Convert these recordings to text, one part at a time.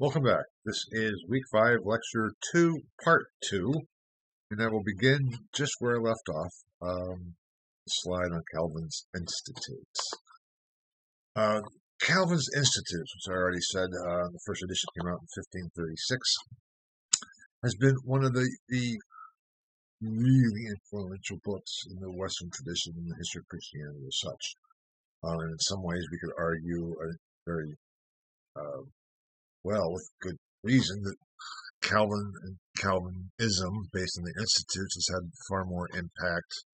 Welcome back. This is week 5, lecture 2, part 2, and I will begin just where I left off. Slide on Calvin's Institutes. Calvin's Institutes, which I already said, the first edition came out in 1536, has been one of the really influential books in the Western tradition in the history of Christianity as such. And in some ways, we could argue very well, with good reason, that Calvin and Calvinism, based on the Institutes, has had far more impact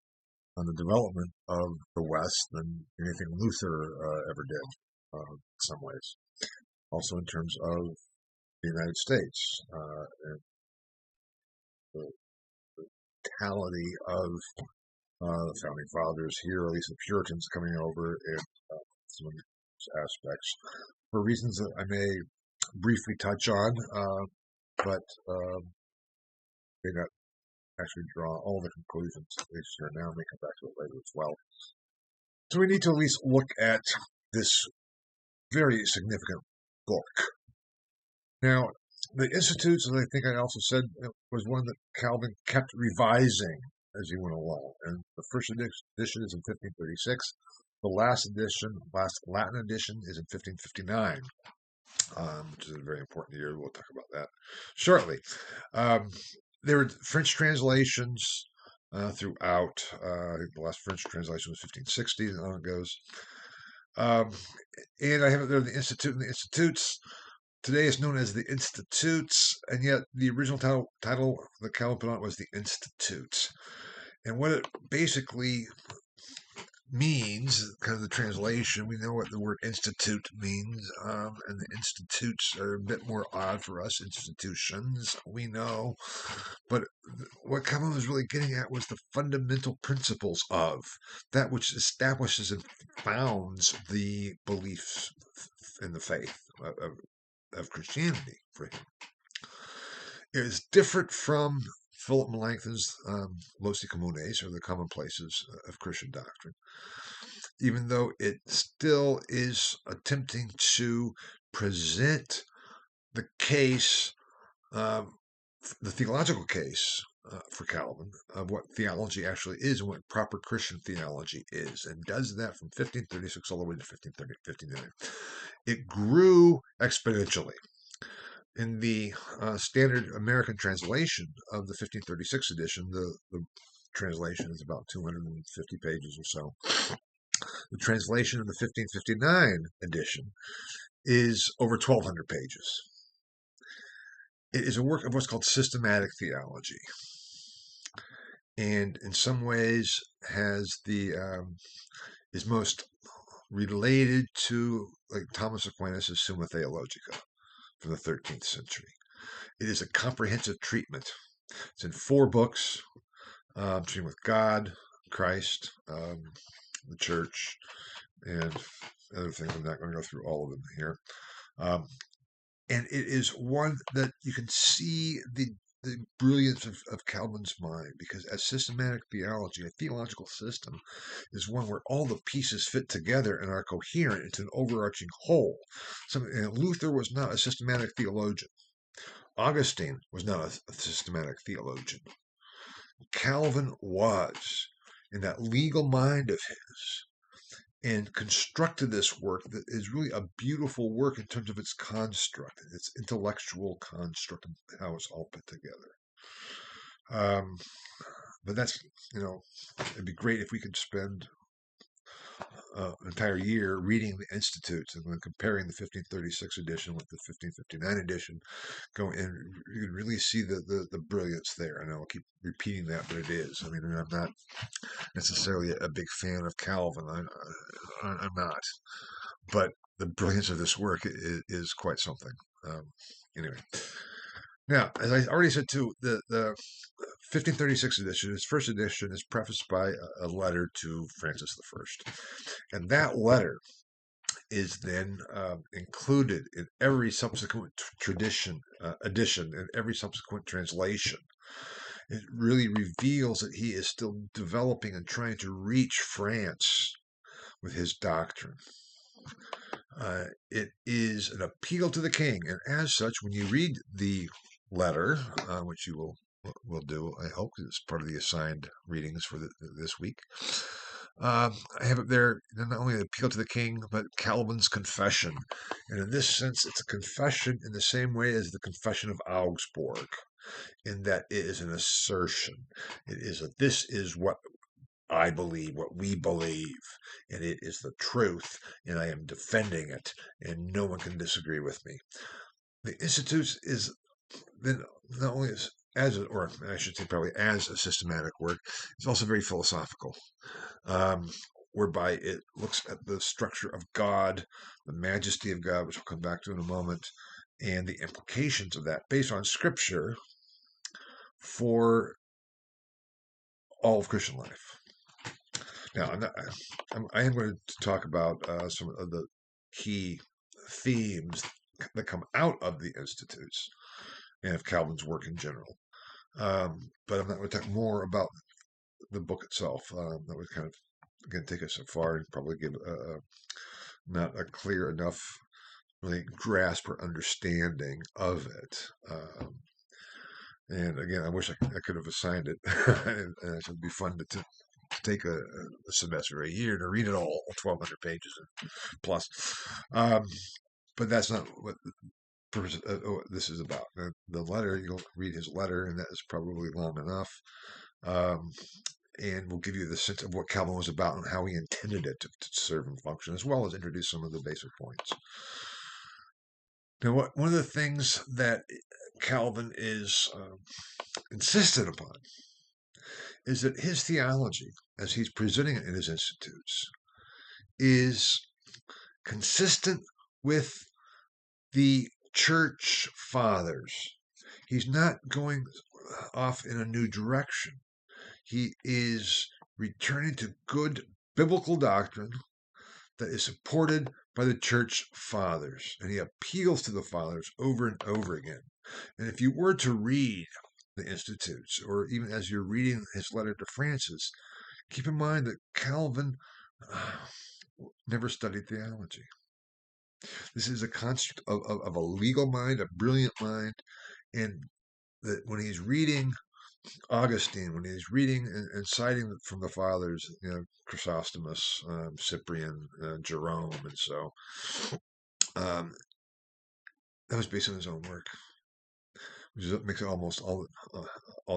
on the development of the West than anything Luther ever did, in some ways. Also, in terms of the United States, and the totality of the founding fathers here, at least the Puritans coming over, and some of these aspects, for reasons that I may briefly touch on, but may not actually draw all the conclusions at least here now. May come back to it later as well. So we need to at least look at this very significant book. Now, the Institutes, as I think I also said, was one that Calvin kept revising as he went along. And the first edition is in 1536. The last Latin edition is in 1559. Which is a very important year. We'll talk about that shortly. There were French translations throughout. I think the last French translation was 1560, and on it goes. And I have it there, the Institute and the Institutes. Today it's known as the Institutes, and yet the original title that Calvin put on it was the Institutes. And what it basically means, kind of the translation, we know what the word institute means, and the institutes are a bit more odd for us. Institutions, we know, but what Calvin was really getting at was the fundamental principles of that which establishes and founds the beliefs in the faith of Christianity for him. It is different from Philip Melanchthon's Loci Communes, or the commonplaces of Christian doctrine, even though it still is attempting to present the case, the theological case for Calvin of what theology actually is and what proper Christian theology is, and does that from 1536 all the way to 1559. It grew exponentially. In the standard American translation of the 1536 edition, the translation is about 250 pages or so. The translation of the 1559 edition is over 1,200 pages. It is a work of what's called systematic theology, and in some ways is most related to like Thomas Aquinas' Summa Theologica from the 13th century. It is a comprehensive treatment. It's in 4 books, treating with God, Christ, the church, and other things. I'm not going to go through all of them here. And it is one that you can see the brilliance of Calvin's mind, because as systematic theology, a theological system, is one where all the pieces fit together and are coherent into an overarching whole. Luther was not a systematic theologian. Augustine was not a systematic theologian. Calvin was, in that legal mind of his, and constructed this work that is really a beautiful work in terms of its construct, its intellectual construct, and how it's all put together. But that's, it'd be great if we could spend an entire year reading the Institutes and then comparing the 1536 edition with the 1559 edition. You can really see the brilliance there. I know I'll keep repeating that, but it is. I mean, I'm not necessarily a big fan of Calvin. I'm not. But the brilliance of this work is quite something. Anyway. Now, as I already said too, the 1536 edition, its first edition, is prefaced by a letter to Francis I. And that letter is then included in every subsequent edition and every subsequent translation. It really reveals that he is still developing and trying to reach France with his doctrine. It is an appeal to the king, and as such, when you read the letter, which you will do, I hope, 'cause it's part of the assigned readings for this week. I have it there, not only an appeal to the king, but Calvin's confession. And in this sense, it's a confession in the same way as the Confession of Augsburg, in that it is an assertion. It is this is what I believe, what we believe, and it is the truth, and I am defending it, and no one can disagree with me. The Institutes is then not only or I should say probably as a systematic work, it's also very philosophical, whereby it looks at the structure of God, the majesty of God, which we'll come back to in a moment, and the implications of that based on Scripture for all of Christian life. Now, I am going to talk about some of the key themes that come out of the Institutes and of Calvin's work in general. But I'm not going to talk more about the book itself. That would kind of, again, take us so far and probably give not a clear enough really grasp or understanding of it. And again, I wish I could have assigned it. And it would be fun to take a semester, a year to read it all, 1,200 pages plus. But that's not what this is about. The letter, you'll read his letter, and that is probably long enough. And will give you the sense of what Calvin was about and how he intended it to serve and function, as well as introduce some of the basic points. Now, one of the things that Calvin is insisted upon is that his theology, as he's presenting it in his Institutes, is consistent with the church fathers. He's not going off in a new direction. He is returning to good biblical doctrine that is supported by the church fathers. And he appeals to the fathers over and over again. And if you were to read the Institutes, or even as you're reading his letter to Francis, keep in mind that Calvin never studied theology. This is a construct of a legal mind, a brilliant mind, and that when he's reading Augustine, when he's reading and citing from the fathers, Chrysostomus, Cyprian, Jerome, and so, that was based on his own work, which makes it almost all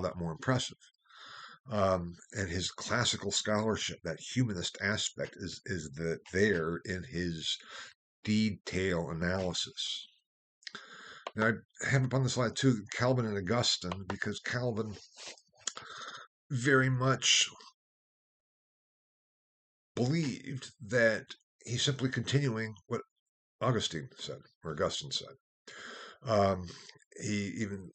that more impressive. And his classical scholarship, that humanist aspect, is there in his detail analysis. Now, I have up on the slide too Calvin and Augustine, because Calvin very much believed that he's simply continuing what Augustine said, or Augustine said. He even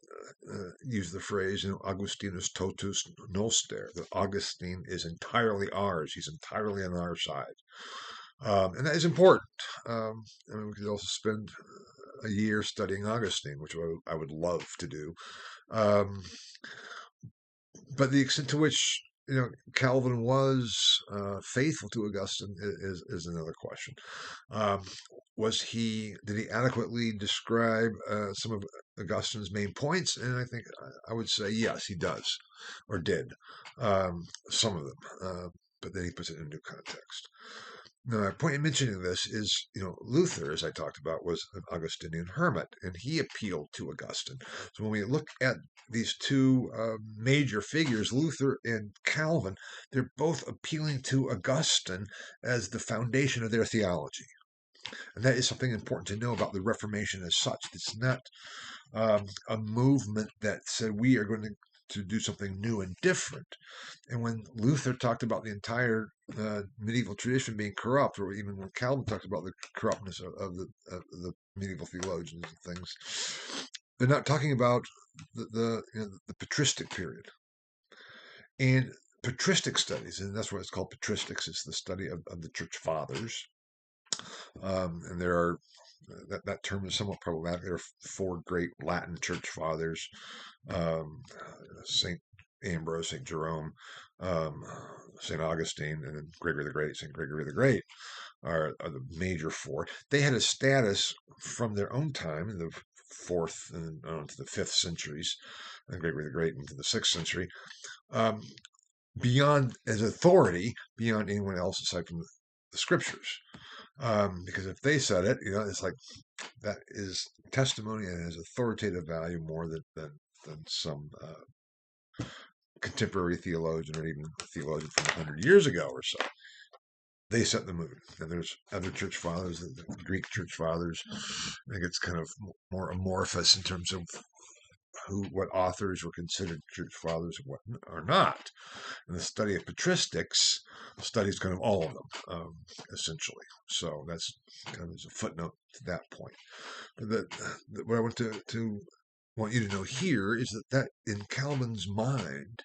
used the phrase, Augustinus totus noster, that Augustine is entirely ours. He's entirely on our side. And that is important. We could also spend a year studying Augustine, which I would love to do. But the extent to which Calvin was faithful to Augustine is another question. Did he adequately describe some of Augustine's main points? And I think I would say yes, he does, or did, some of them. But then he puts it into context. Now, my point in mentioning this is, Luther, as I talked about, was an Augustinian hermit, and he appealed to Augustine. So when we look at these two major figures, Luther and Calvin, they're both appealing to Augustine as the foundation of their theology. And that is something important to know about the Reformation as such. It's not a movement that said we are going to do something new and different. And when Luther talked about the entire medieval tradition being corrupt, or even when Calvin talked about the corruptness of the medieval theologians and things, they're not talking about the patristic period. And patristic studies, and that's what it's called, patristics, is the study of the church fathers. And there are that term is somewhat problematic. There are four great Latin church fathers: Saint Ambrose, St. Jerome, um, St. Augustine, and then Gregory the Great. St. Gregory the Great are the major four. They had a status from their own time in the fourth and to the fifth centuries, and Gregory the Great into the sixth century, um, beyond as authority beyond anyone else aside from the scriptures. Because if they said it, it's like that is testimony and has authoritative value more than some contemporary theologian or even theologian from 100 years ago or so. They set the mood. And there's other church fathers, the Greek church fathers. I think it's kind of more amorphous in terms of what authors were considered church fathers and what are not. And the study of patristics studies kind of all of them, essentially. So that's kind of as a footnote to that point. What I want to want you to know here is that in Calvin's mind,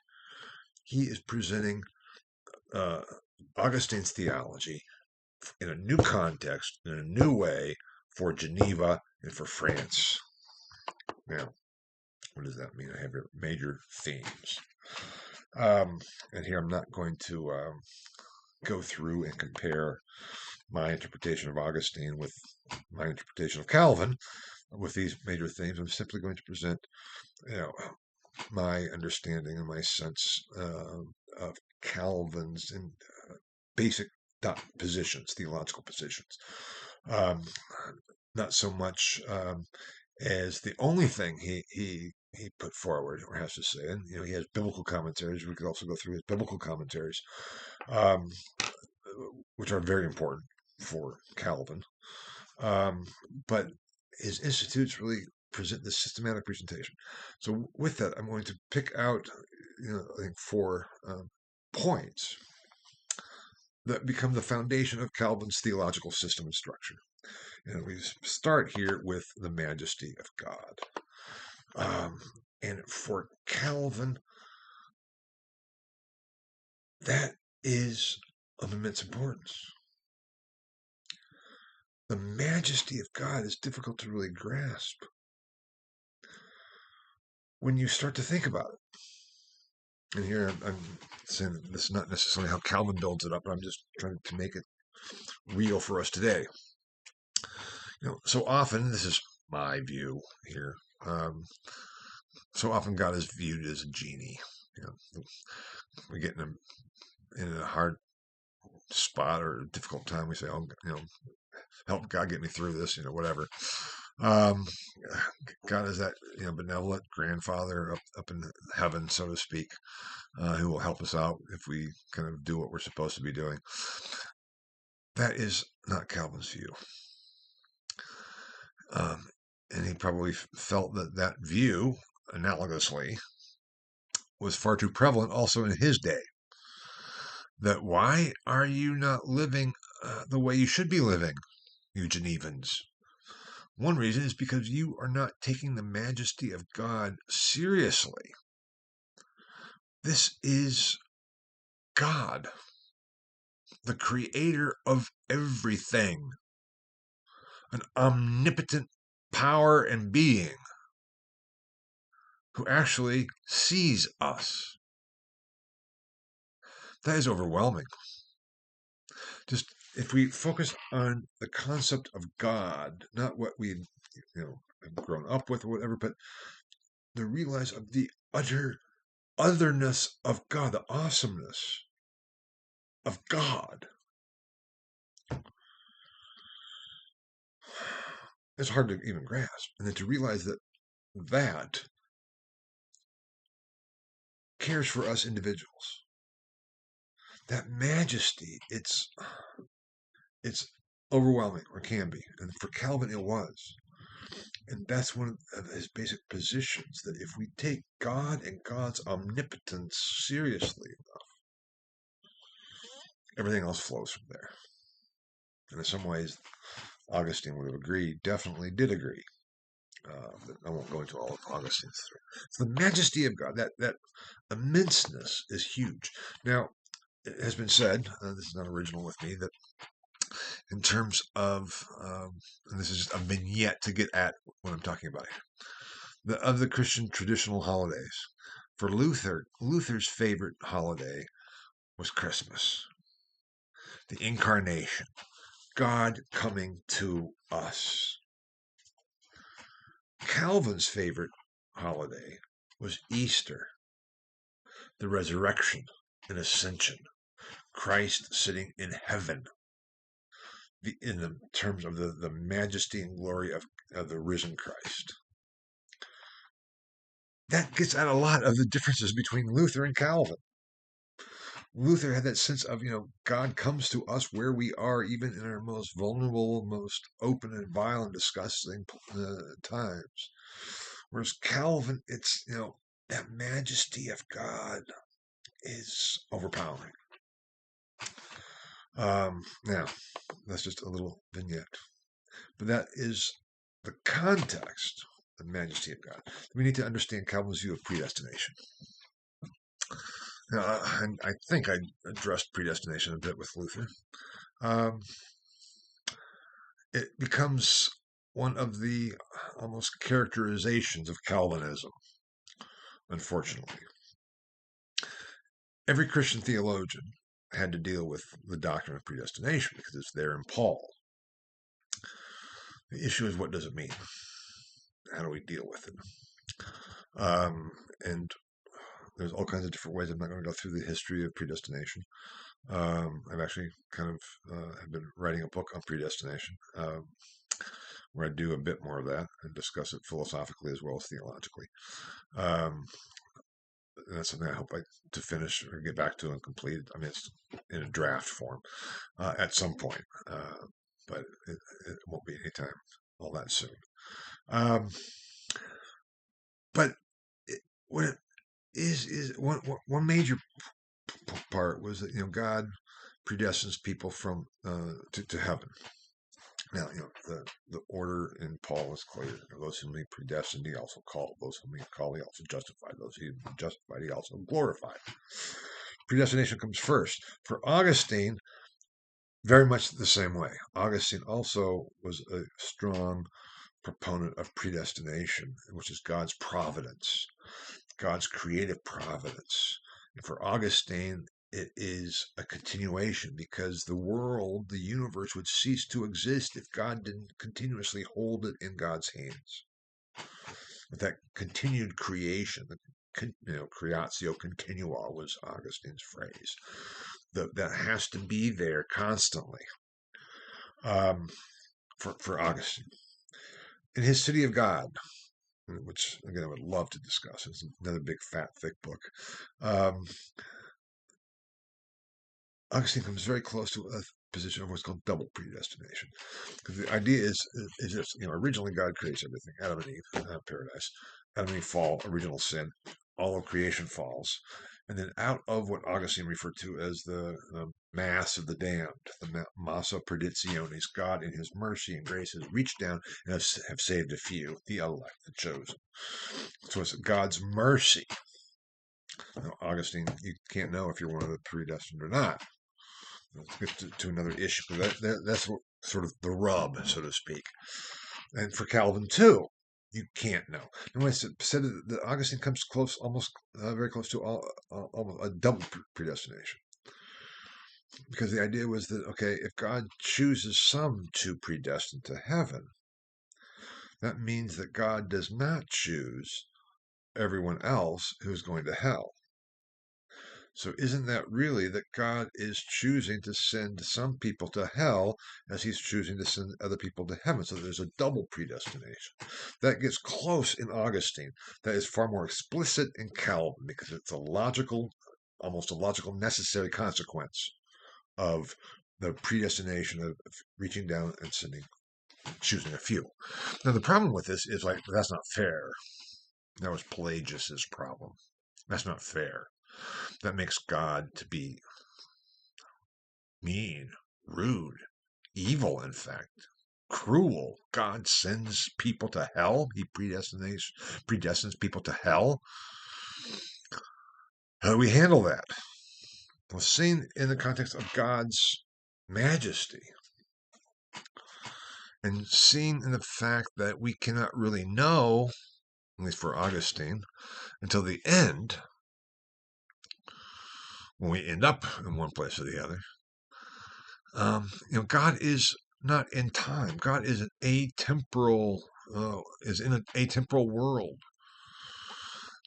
he is presenting Augustine's theology in a new context, in a new way for Geneva and for France. Now, what does that mean? I have your major themes. And here I'm not going to go through and compare my interpretation of Augustine with my interpretation of Calvin with these major themes. I'm simply going to present, my understanding and my sense of Calvin's basic positions, theological positions. Not so much as the only thing he put forward or has to say. And he has biblical commentaries. We could also go through his biblical commentaries, which are very important for Calvin. But his institutes really present this systematic presentation. So with that, I'm going to pick out, I think 4 points that become the foundation of Calvin's theological system and structure. And we start here with the majesty of God. And for Calvin, that is of immense importance. The majesty of God is difficult to really grasp when you start to think about it. And here I'm saying this is not necessarily how Calvin builds it up, but I'm just trying to make it real for us today. So often, this is my view here, so often God is viewed as a genie. We get in a hard spot or a difficult time. We say, "Oh, help God get me through this," whatever. God is that benevolent grandfather up in heaven, so to speak, who will help us out if we kind of do what we're supposed to be doing. That is not Calvin's view. And he probably felt that view, analogously, was far too prevalent also in his day. That why are you not living the way you should be living, you Genevans? One reason is because you are not taking the majesty of God seriously. This is God, the creator of everything, an omnipotent power and being who actually sees us. That is overwhelming. Just if we focus on the concept of God, not what we have grown up with or whatever, but the realize of the utter otherness of God, the awesomeness of God. It's hard to even grasp. And then to realize that cares for us individuals. That majesty, it's overwhelming, or can be. And for Calvin, it was. And that's one of his basic positions, that if we take God and God's omnipotence seriously enough, everything else flows from there. And in some ways, Augustine would have agreed, definitely did agree. But I won't go into all of Augustine's theory. So the majesty of God, that immenseness is huge. Now, it has been said, this is not original with me, that in terms of, and this is just a vignette to get at what I'm talking about here, of the Christian traditional holidays, For Luther, Luther's favorite holiday was Christmas, the incarnation, God coming to us. Calvin's favorite holiday was Easter, the resurrection and ascension, Christ sitting in heaven, in the terms of the majesty and glory of the risen Christ. That gets at a lot of the differences between Luther and Calvin. Luther had that sense of, God comes to us where we are, even in our most vulnerable, most open and vile and disgusting times. Whereas Calvin, it's, that majesty of God is overpowering. Now, that's just a little vignette. But that is the context, the majesty of God. We need to understand Calvin's view of predestination. And I think I addressed predestination a bit with Luther. It becomes one of the almost characterizations of Calvinism, unfortunately. Every Christian theologian had to deal with the doctrine of predestination because it's there in Paul. The issue is, what does it mean? How do we deal with it? And there's all kinds of different ways. I'm not going to go through the history of predestination. I've actually kind of have been writing a book on predestination, where I do a bit more of that and discuss it philosophically as well as theologically. And that's something I hope to finish or get back to and complete. I mean, it's in a draft form at some point, but it won't be anytime all that soon. But what it is one major part was that God predestines people from to heaven. Now, the order in Paul is clear. Those whom he predestined, he also called. Those whom he called, he also justified. Those whom he justified, he also glorified. Predestination comes first. For Augustine, very much the same way. Augustine also was a strong proponent of predestination, which is God's providence, God's creative providence. And for Augustine, it is a continuation, because the world, the universe, would cease to exist if God didn't continuously hold it in God's hands. With that continued creation, creatio continua was Augustine's phrase. That has to be there constantly for Augustine. In his City of God, which again I would love to discuss, it's another big, fat, thick book. Augustine comes very close to a position of what's called double predestination, because the idea is this: originally God creates everything, Adam and Eve, paradise, Adam and Eve fall, original sin, all of creation falls, and then out of what Augustine referred to as the mass of the damned, the massa perditionis, God in His mercy and grace has reached down and have saved a few, the elect, the chosen. So it's God's mercy. Now, Augustine, you can't know if you're one of the predestined or not. Let's get to another issue, because that's sort of the rub, so to speak. And for Calvin too, you can't know. And when I said that Augustine comes close, almost very close to almost a double predestination, because the idea was that, okay, if God chooses some to predestine to heaven, that means that God does not choose everyone else who's going to hell. So isn't that really that God is choosing to send some people to hell as He's choosing to send other people to heaven? So there's a double predestination. That gets close in Augustine. That is far more explicit in Calvin, because it's almost a logical, necessary consequence of the predestination of reaching down and choosing a few. Now the problem with this is, that's not fair. That was Pelagius's problem. That's not fair. That makes God to be mean, rude, evil, in fact, cruel. God sends people to hell. He predestines people to hell. How do we handle that? Well, seen in the context of God's majesty, and seen in the fact that we cannot really know at least for Augustine, until the end, when we end up in one place or the other. God is not in time. God is an atemporal, is in an atemporal world.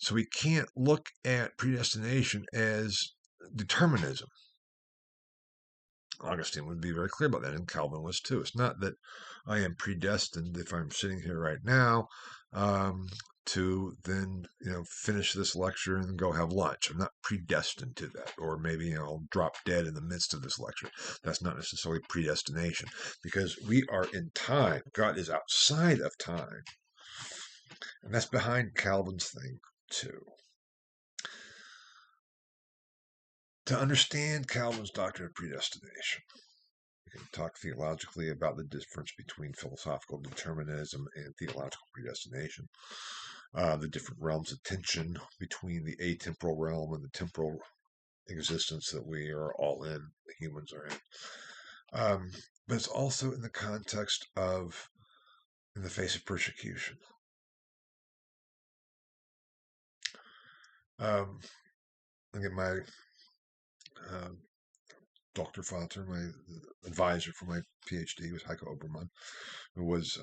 So we can't look at predestination as determinism. Augustine would be very clear about that, and Calvin was too. It's not that I am predestined if I'm sitting here right now to then finish this lecture and go have lunch. I'm not predestined to that, or maybe I'll drop dead in the midst of this lecture. That's not necessarily predestination, because we are in time. God is outside of time, and that's behind Calvin's thing too. To understand Calvin's doctrine of predestination, we can talk theologically about the difference between philosophical determinism and theological predestination, the different realms of tension between the atemporal realm and the temporal existence that we are all in, the humans are in. But it's also in the context of, in the face of persecution. Again, my Dr. Vater, my advisor for my PhD, was Heiko Oberman, who was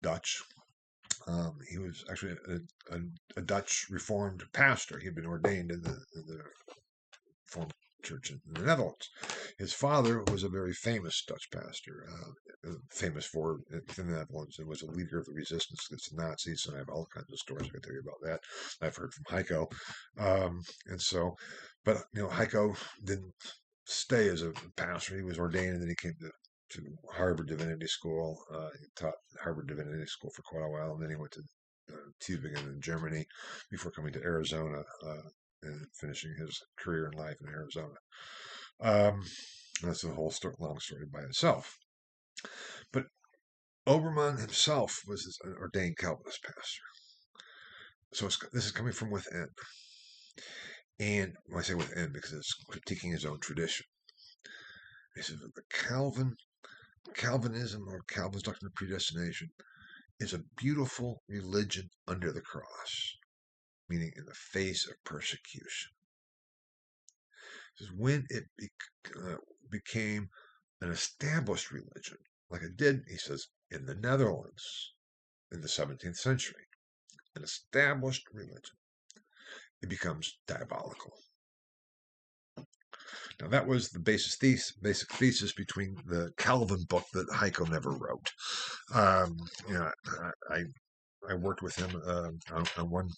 Dutch. He was actually a Dutch Reformed pastor. He had been ordained in the Reformed Church in the Netherlands. His father was a very famous Dutch pastor, famous for in the Netherlands, and was a leader of the resistance against the Nazis. And I have all kinds of stories I can tell you about that. I've heard from Heiko, but Heiko didn't stay as a pastor. He was ordained, and then he came to Harvard Divinity School. He taught Harvard Divinity School for quite a while, and then he went to Tübingen in Germany before coming to Arizona and finishing his career in life in Arizona. That's a whole long story by itself. But Oberman himself was an ordained Calvinist pastor. So this is coming from within. And when I say within, because it's critiquing his own tradition. He says that Calvinism, or Calvin's doctrine of predestination, is a beautiful religion under the cross, meaning in the face of persecution. This is when it became an established religion, like it did, he says, in the Netherlands in the 17th century. An established religion, it becomes diabolical. Now, that was the basic thesis between the Calvin book that Heiko never wrote. I worked with him on one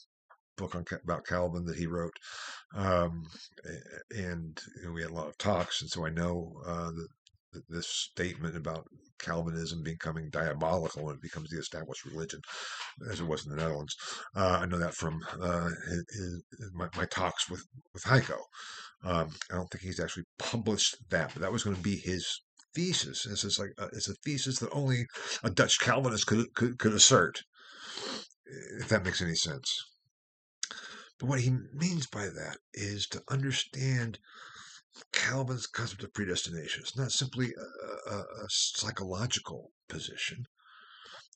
book about Calvin that he wrote, and we had a lot of talks, and so I know this statement about Calvinism becoming diabolical when it becomes the established religion, as it was in the Netherlands. I know that from my talks with Heiko. I don't think he's actually published that, but that was going to be his thesis. It's a thesis that only a Dutch Calvinist could assert, if that makes any sense. But what he means by that is to understand Calvin's concept of predestination. It's not simply a psychological position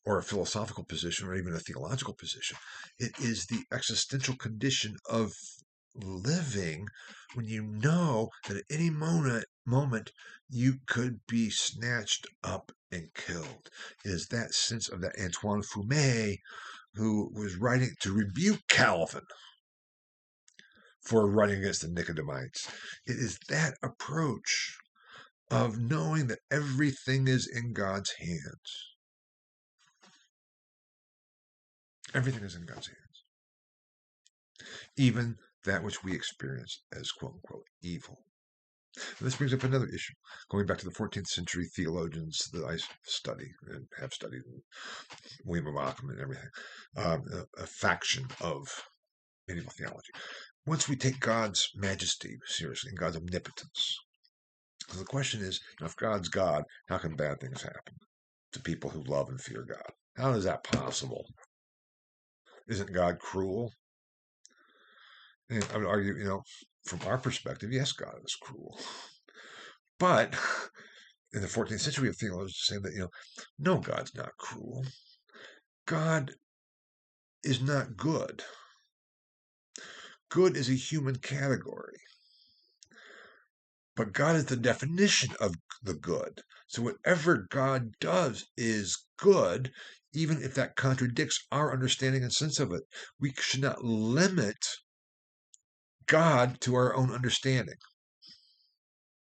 or a philosophical position or even a theological position. It is the existential condition of living when you know that at any moment you could be snatched up and killed. It is that sense of that Antoine Fumet, who was writing to rebuke Calvin for writing against the Nicodemus. It is that approach of knowing that everything is in God's hands. Everything is in God's hands. Even that which we experience as quote unquote evil. And this brings up another issue. Going back to the 14th century theologians that I study and have studied, William of Ockham and everything, a faction of medieval theology. Once we take God's majesty seriously and God's omnipotence, so the question is, if God's God, how can bad things happen to people who love and fear God? How is that possible? Isn't God cruel? And I would argue, from our perspective, yes, God is cruel. But in the 14th century, we have theologians saying that, no, God's not cruel. God is not good. Good is a human category. But God is the definition of the good. So whatever God does is good, even if that contradicts our understanding and sense of it. We should not limit God to our own understanding.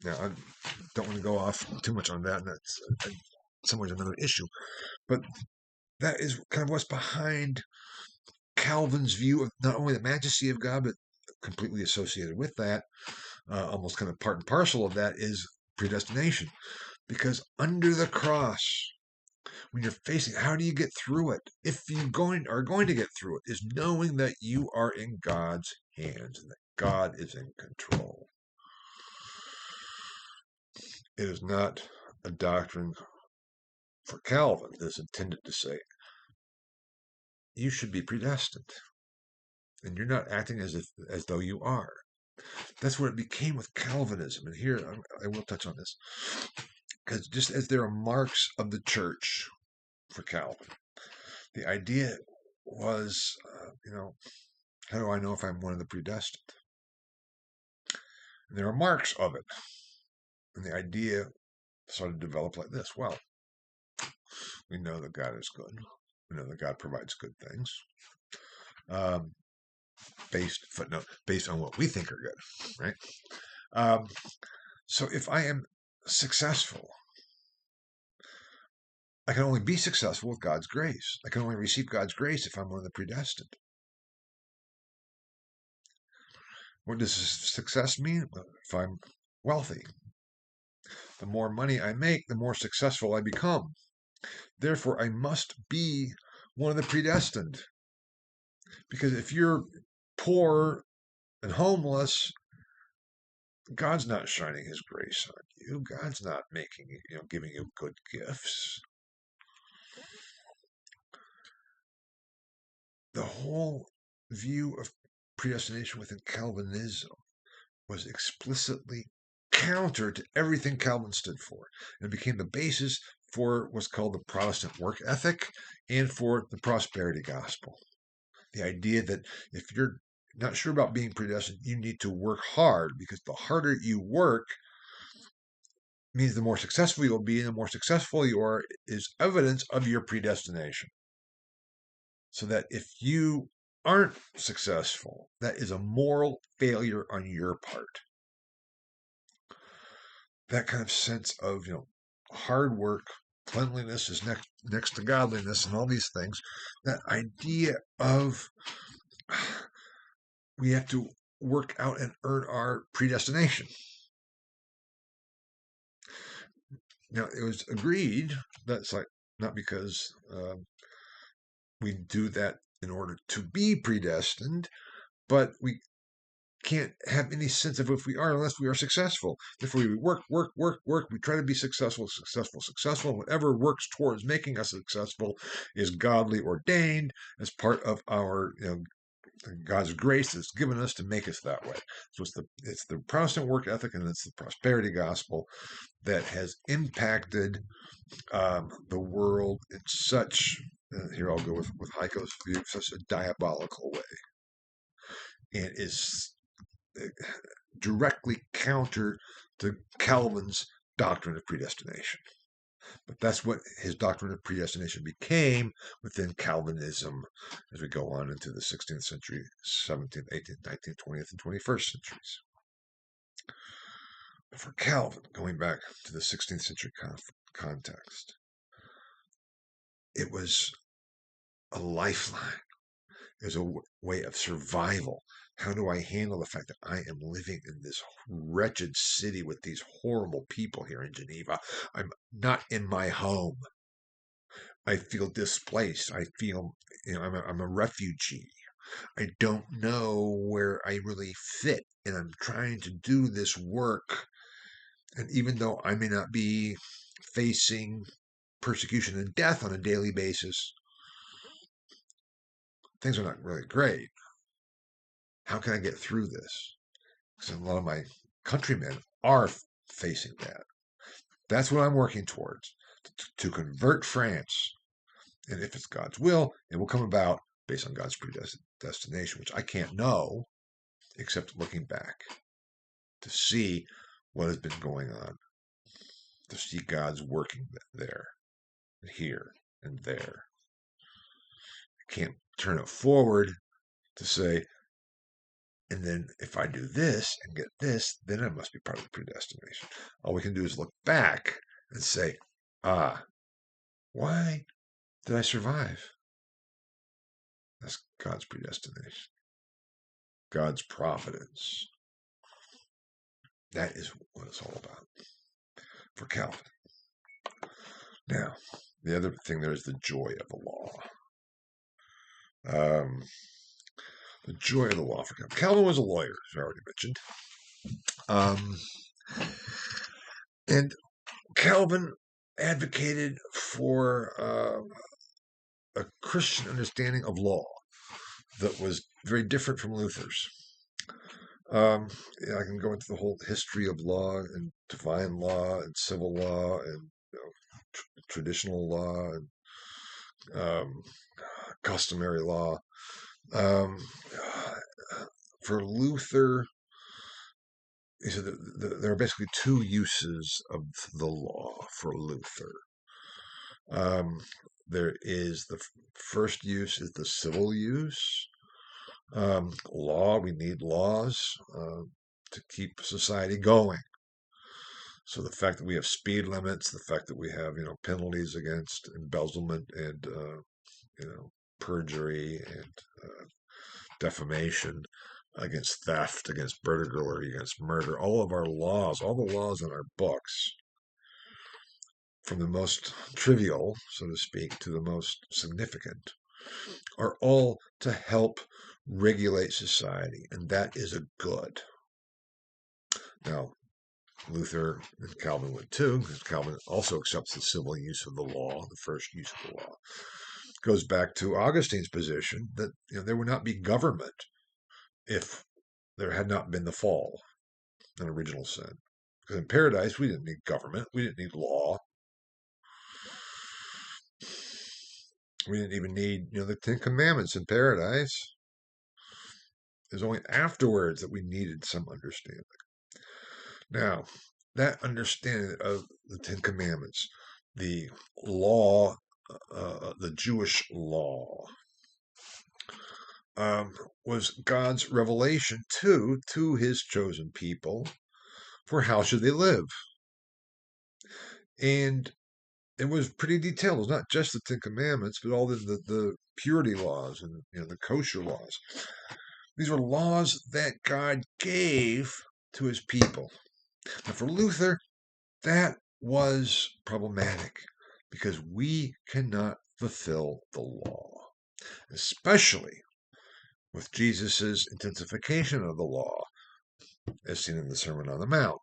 Now, I don't want to go off too much on that, and that's somewhat another issue. But that is kind of what's behind Calvin's view of not only the majesty of God, but completely associated with that, almost kind of part and parcel of that, is predestination. Because under the cross, when you're facing, how do you get through it? If you are going to get through it, is knowing that you are in God's hands and that God is in control. It is not a doctrine for Calvin that is intended to say you should be predestined, and you're not acting as though you are. That's what it became with Calvinism, and here I will touch on this, because just as there are marks of the church for Calvin, the idea was, how do I know if I'm one of the predestined? And there are marks of it. And the idea started to develop like this. Well, we know that God is good. We know that God provides good things. Based on what we think are good, right? So if I am successful, I can only be successful with God's grace. I can only receive God's grace if I'm one of the predestined. What does success mean? If I'm wealthy, the more money I make, the more successful I become. Therefore, I must be one of the predestined. Because if you're poor and homeless, God's not shining his grace on you. God's not giving you good gifts. The whole view of predestination within Calvinism was explicitly counter to everything Calvin stood for, and became the basis for what's called the Protestant work ethic and for the prosperity gospel. The idea that if you're not sure about being predestined, you need to work hard, because the harder you work means the more successful you'll be, and the more successful you are is evidence of your predestination. So that if you aren't successful, that is a moral failure on your part. That kind of sense of, hard work, cleanliness is next to godliness, and all these things. That idea of we have to work out and earn our predestination. Now, it was agreed that's like not because we do that in order to be predestined, but we can't have any sense of if we are unless we are successful. Therefore, we work. We try to be successful. Whatever works towards making us successful is godly ordained as part of our, God's grace that's given us to make us that way. So it's the Protestant work ethic, and it's the prosperity gospel that has impacted the world in such. Here I'll go with Heiko's view, such a diabolical way, and is directly counter to Calvin's doctrine of predestination. But that's what his doctrine of predestination became within Calvinism as we go on into the 16th century, 17th, 18th, 19th, 20th, and 21st centuries. But for Calvin, going back to the 16th century context, it was a lifeline. It was a way of survival. How do I handle the fact that I am living in this wretched city with these horrible people here in Geneva? I'm not in my home. I feel displaced. I feel, I'm a refugee. I don't know where I really fit, and I'm trying to do this work. And even though I may not be facing persecution and death on a daily basis, things are not really great. How can I get through this? Because a lot of my countrymen are facing that. That's what I'm working towards, to convert France. And if it's God's will, it will come about, based on God's predestination, which I can't know except looking back to see what has been going on, to see God's working there, here, and there. I can't turn it forward to say, and then if I do this and get this, then I must be part of the predestination. All we can do is look back and say, why did I survive? That's God's predestination, God's providence. That is what it's all about for Calvin. Now, the other thing there is the joy of the law. The joy of the law for Calvin. Calvin was a lawyer, as I already mentioned. And Calvin advocated for a Christian understanding of law that was very different from Luther's. I can go into the whole history of law and divine law and civil law and traditional law and customary law. For Luther, he said there are basically two uses of the law for Luther. There is the first use is the civil use. Law, we need laws to keep society going. So the fact that we have speed limits, the fact that we have penalties against embezzlement and perjury and defamation, against theft, against burglary, against murder, all of our laws, all the laws in our books, from the most trivial, so to speak, to the most significant, are all to help regulate society, and that is a good. Now, Luther and Calvin would too, because Calvin also accepts the civil use of the law, the first use of the law. It goes back to Augustine's position that there would not be government if there had not been the fall, an original sin. Because in paradise, we didn't need government, we didn't need law. We didn't even need, the Ten Commandments in paradise. It was only afterwards that we needed some understanding. Now, that understanding of the Ten Commandments, the law, the Jewish law, was God's revelation to his chosen people for how should they live. And it was pretty detailed. It was not just the Ten Commandments, but all the purity laws and the kosher laws. These were laws that God gave to his people. Now, for Luther, that was problematic because we cannot fulfill the law, especially with Jesus' intensification of the law, as seen in the Sermon on the Mount.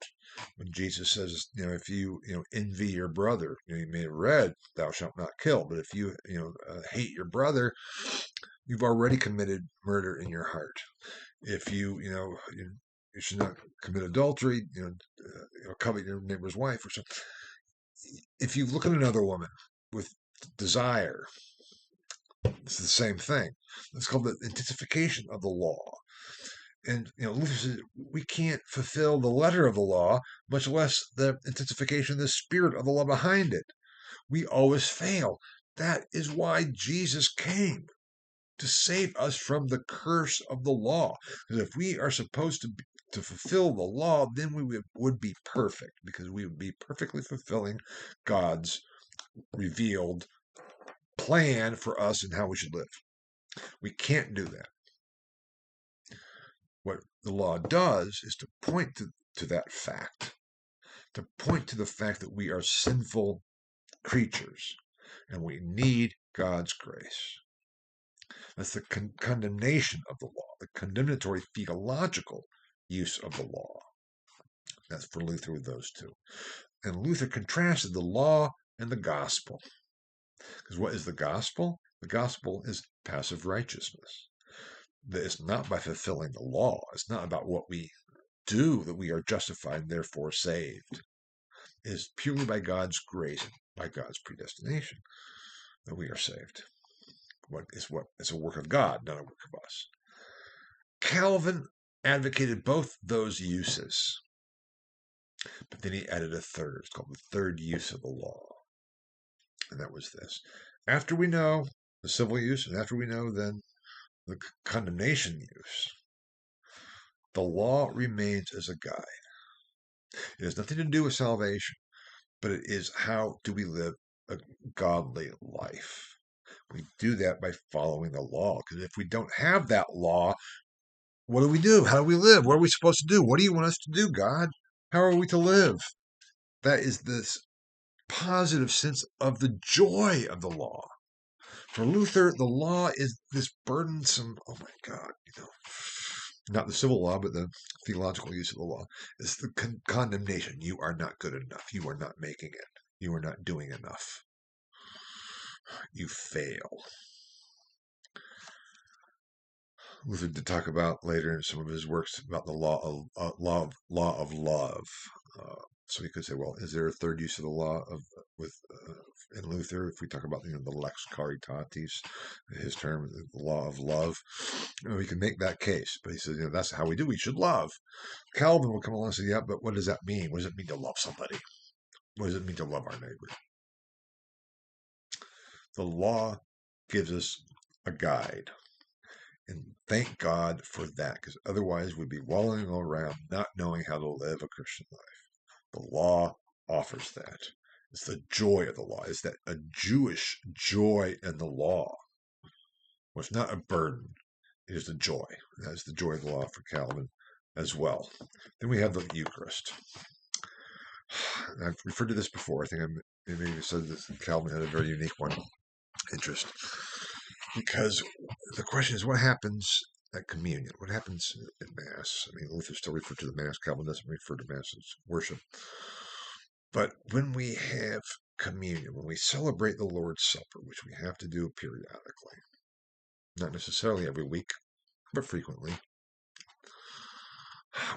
When Jesus says, if you envy your brother, you may have read, "Thou shalt not kill," but if you hate your brother, you've already committed murder in your heart. If you should not commit adultery, covet your neighbor's wife or something. If you look at another woman with desire, it's the same thing. It's called the intensification of the law. And Luther says we can't fulfill the letter of the law, much less the intensification, the spirit of the law behind it. We always fail. That is why Jesus came, to save us from the curse of the law. Because if we are supposed to fulfill the law, then we would be perfect, because we would be perfectly fulfilling God's revealed plan for us and how we should live. We can't do that. What the law does is to point to that fact, to point to the fact that we are sinful creatures and we need God's grace. That's the condemnation of the law, the condemnatory theological use of the law. That's for Luther with those two. And Luther contrasted the law and the gospel. Because what is the gospel? The gospel is passive righteousness. It's not by fulfilling the law. It's not about what we do that we are justified and therefore saved. It is purely by God's grace, by God's predestination, that we are saved. is a work of God, not a work of us. Calvin advocated both those uses, but then he added a third. It's called the third use of the law. And that was this. After we know the civil use, and after we know then the condemnation use, the law remains as a guide. It has nothing to do with salvation, but it is how do we live a godly life. We do that by following the law, because if we don't have that law, what do we do? How do we live? What are we supposed to do? What do you want us to do, God? How are we to live? That is this positive sense of the joy of the law. For Luther, the law is this burdensome, oh my God, not the civil law, but the theological use of the law. It's the condemnation. You are not good enough. You are not making it. You are not doing enough. You fail. Luther did talk about later in some of his works about the law of love. So we could say, well, is there a third use of the law in Luther? If we talk about the lex caritatis, his term, the law of love, we can make that case. But he says, that's how we do. We should love. Calvin will come along and say, yeah, but what does that mean? What does it mean to love somebody? What does it mean to love our neighbor? The law gives us a guide. And thank God for that, because otherwise we'd be wallowing around not knowing how to live a Christian life. The law offers that. It's the joy of the law. It's that a Jewish joy in the law. Well, it's not a burden. It is the joy. That is the joy of the law for Calvin as well. Then we have the Eucharist. I've referred to this before. I think I maybe said that Calvin had a very unique interest. Because the question is, what happens at communion? What happens at Mass? I mean, Luther still referred to the Mass. Calvin doesn't refer to Mass as worship. But when we have communion, when we celebrate the Lord's Supper, which we have to do periodically, not necessarily every week, but frequently,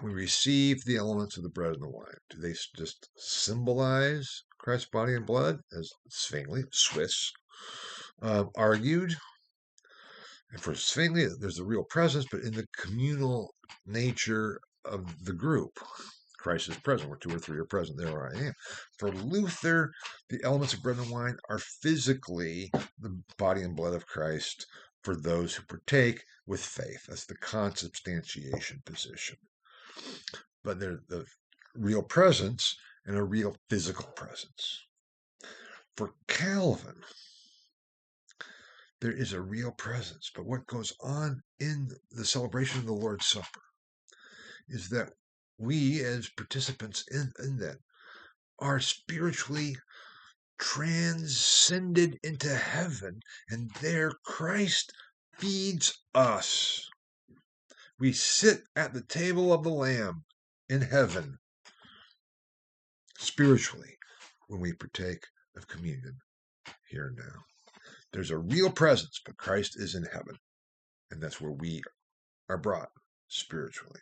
we receive the elements of the bread and the wine. Do they just symbolize Christ's body and blood, as Zwingli, Swiss, argued? And for Zwingli, there's a real presence, but in the communal nature of the group. Christ is present. Where two or three are present, there I am. For Luther, the elements of bread and wine are physically the body and blood of Christ for those who partake with faith. That's the consubstantiation position. But they're the real presence and a real physical presence. For Calvin, there is a real presence. But what goes on in the celebration of the Lord's Supper is that we, as participants in that, are spiritually transcended into heaven, and there Christ feeds us. We sit at the table of the Lamb in heaven, spiritually, when we partake of communion here and now. There's a real presence, but Christ is in heaven, and that's where we are brought spiritually.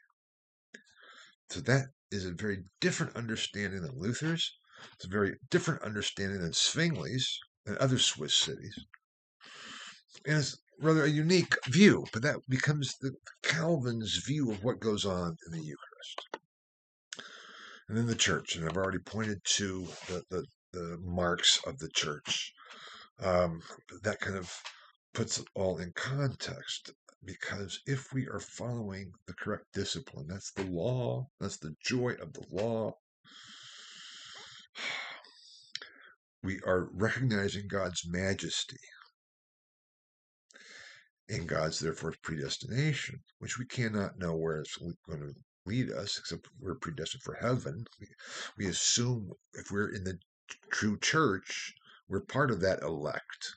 So that is a very different understanding than Luther's. It's a very different understanding than Zwingli's and other Swiss cities. And it's rather a unique view, but that becomes the Calvin's view of what goes on in the Eucharist. And then the church, and I've already pointed to the marks of the church. That kind of puts it all in context. Because if we are following the correct discipline, that's the law, that's the joy of the law, we are recognizing God's majesty and God's, therefore, predestination, which we cannot know where it's going to lead us, except we're predestined for heaven. We assume if we're in the true church, we're part of that elect.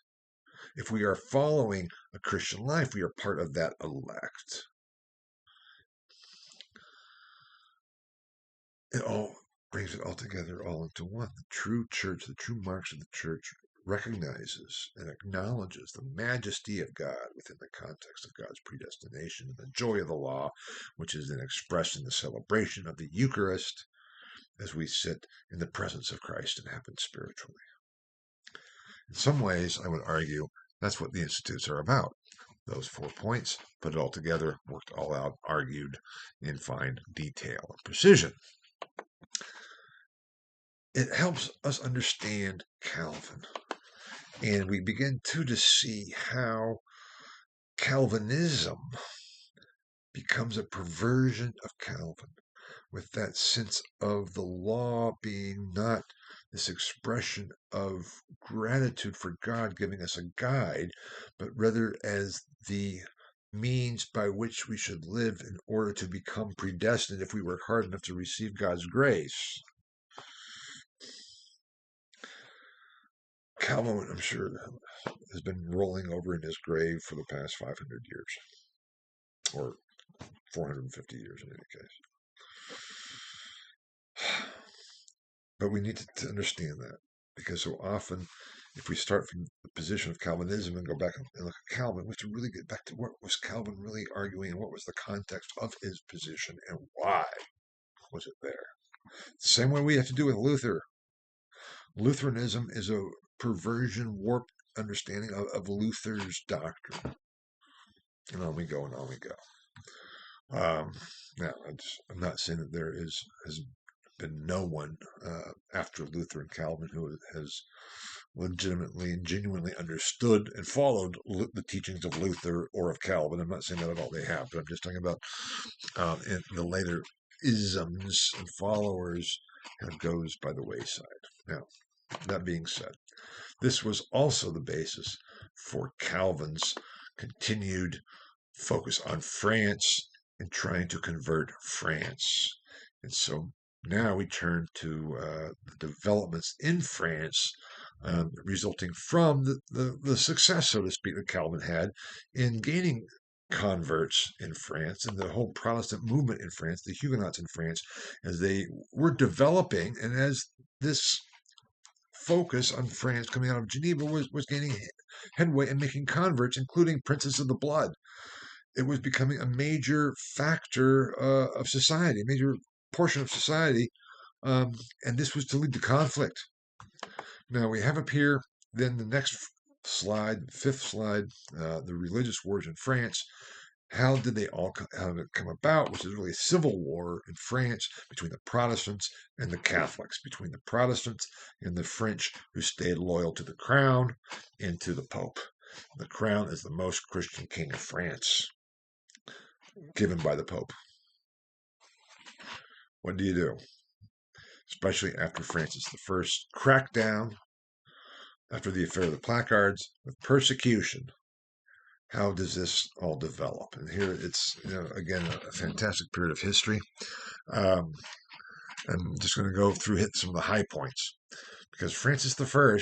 If we are following a Christian life, we are part of that elect. It all brings it all together, all into one. The true church, the true marks of the church recognizes and acknowledges the majesty of God within the context of God's predestination and the joy of the law, which is then expressed in the celebration of the Eucharist as we sit in the presence of Christ and happen spiritually. In some ways, I would argue That's what the institutes are about. Those 4 points, put it all together, worked all out, argued in fine detail and precision. It helps us understand Calvin, and we begin to see how Calvinism becomes a perversion of Calvin, with that sense of the law being not this expression of gratitude for God giving us a guide, but rather as the means by which we should live in order to become predestined if we work hard enough to receive God's grace. Calvin, I'm sure, has been rolling over in his grave for the past 500 years, or 450 years in any case. But we need to understand that, because so often, if we start from the position of Calvinism and go back and look at Calvin, we have to really get back to what was Calvin really arguing and what was the context of his position and why was it there. Same way we have to do with Luther. Lutheranism is a perversion, warped understanding of Luther's doctrine. And on we go and on we go. Now, I'm not saying that there has been no one after Luther and Calvin who has legitimately and genuinely understood and followed the teachings of Luther or of Calvin. I'm not saying that at all they have, but I'm just talking about in the later isms and followers kind of goes by the wayside. Now, that being said, this was also the basis for Calvin's continued focus on France and trying to convert France. And so now we turn to the developments in France resulting from the success, so to speak, that Calvin had in gaining converts in France and the whole Protestant movement in France, the Huguenots in France, as they were developing and as this focus on France coming out of Geneva was gaining headway and making converts, including princes of the blood. It was becoming a major factor of society, a major portion of society, and this was to lead to conflict. Now we have up here, then the next slide, fifth slide, the religious wars in France. How did they all come about? Which is really a civil war in France between the Protestants and the Catholics, between the Protestants and the French, who stayed loyal to the crown and to the Pope. The crown is the most Christian king of France, given by the Pope. What do you do? Especially after Francis I cracked down after the affair of the placards with persecution. How does this all develop? And here it's, again, a fantastic period of history. I'm just going to go through some of the high points, because Francis I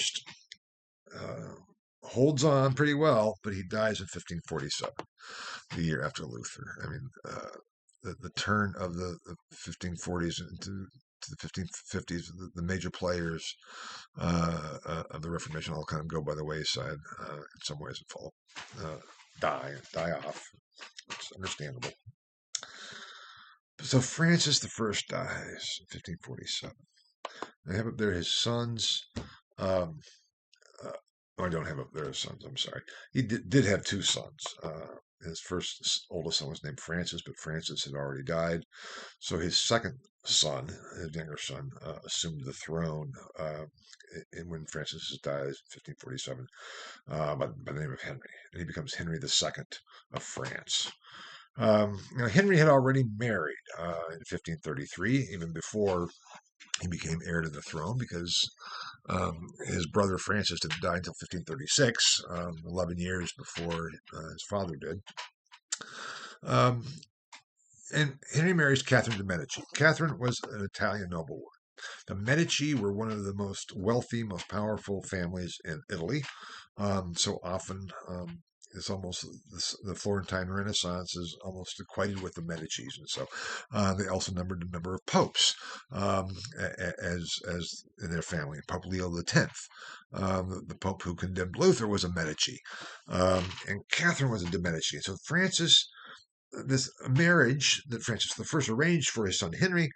holds on pretty well, but he dies in 1547, the year after Luther. I mean, the turn of the 1540s into the 1550s, the major players of the Reformation all kind of go by the wayside in some ways and fall, die off. It's understandable. So Francis I dies in 1547. I have up there his sons. I don't have up there his sons. I'm sorry. He did have two sons. His oldest son was named Francis, but Francis had already died. So his second son, his younger son, assumed the throne when Francis dies in 1547 by the name of Henry. And he becomes Henry II of France. Now, Henry had already married in 1533, even before he became heir to the throne, because his brother Francis didn't die until 1536, 11 years before his father did. And Henry marries Catherine de' Medici. Catherine was an Italian noblewoman. The Medici were one of the most wealthy, most powerful families in Italy. So often, it's almost the Florentine Renaissance is almost equated with the Medicis, and so they also numbered the number of popes as in their family. Pope Leo X, the pope who condemned Luther, was a Medici, and Catherine was a de' Medici. And so this marriage that Francis I arranged for his son Henry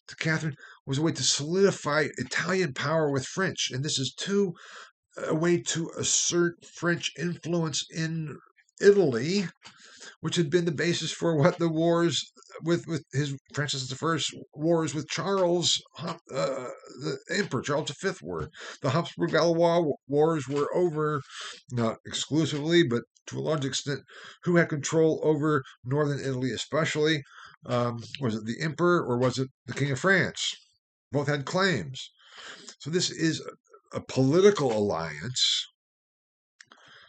to Catherine was a way to solidify Italian power with French, and this is two a way to assert French influence in Italy, which had been the basis for what the wars with his Francis I's wars with Charles, the Emperor Charles V were. The Habsburg-Valois wars were over, not exclusively, but to a large extent, who had control over northern Italy, especially. Was it the Emperor or was it the King of France? Both had claims. So this is a political alliance.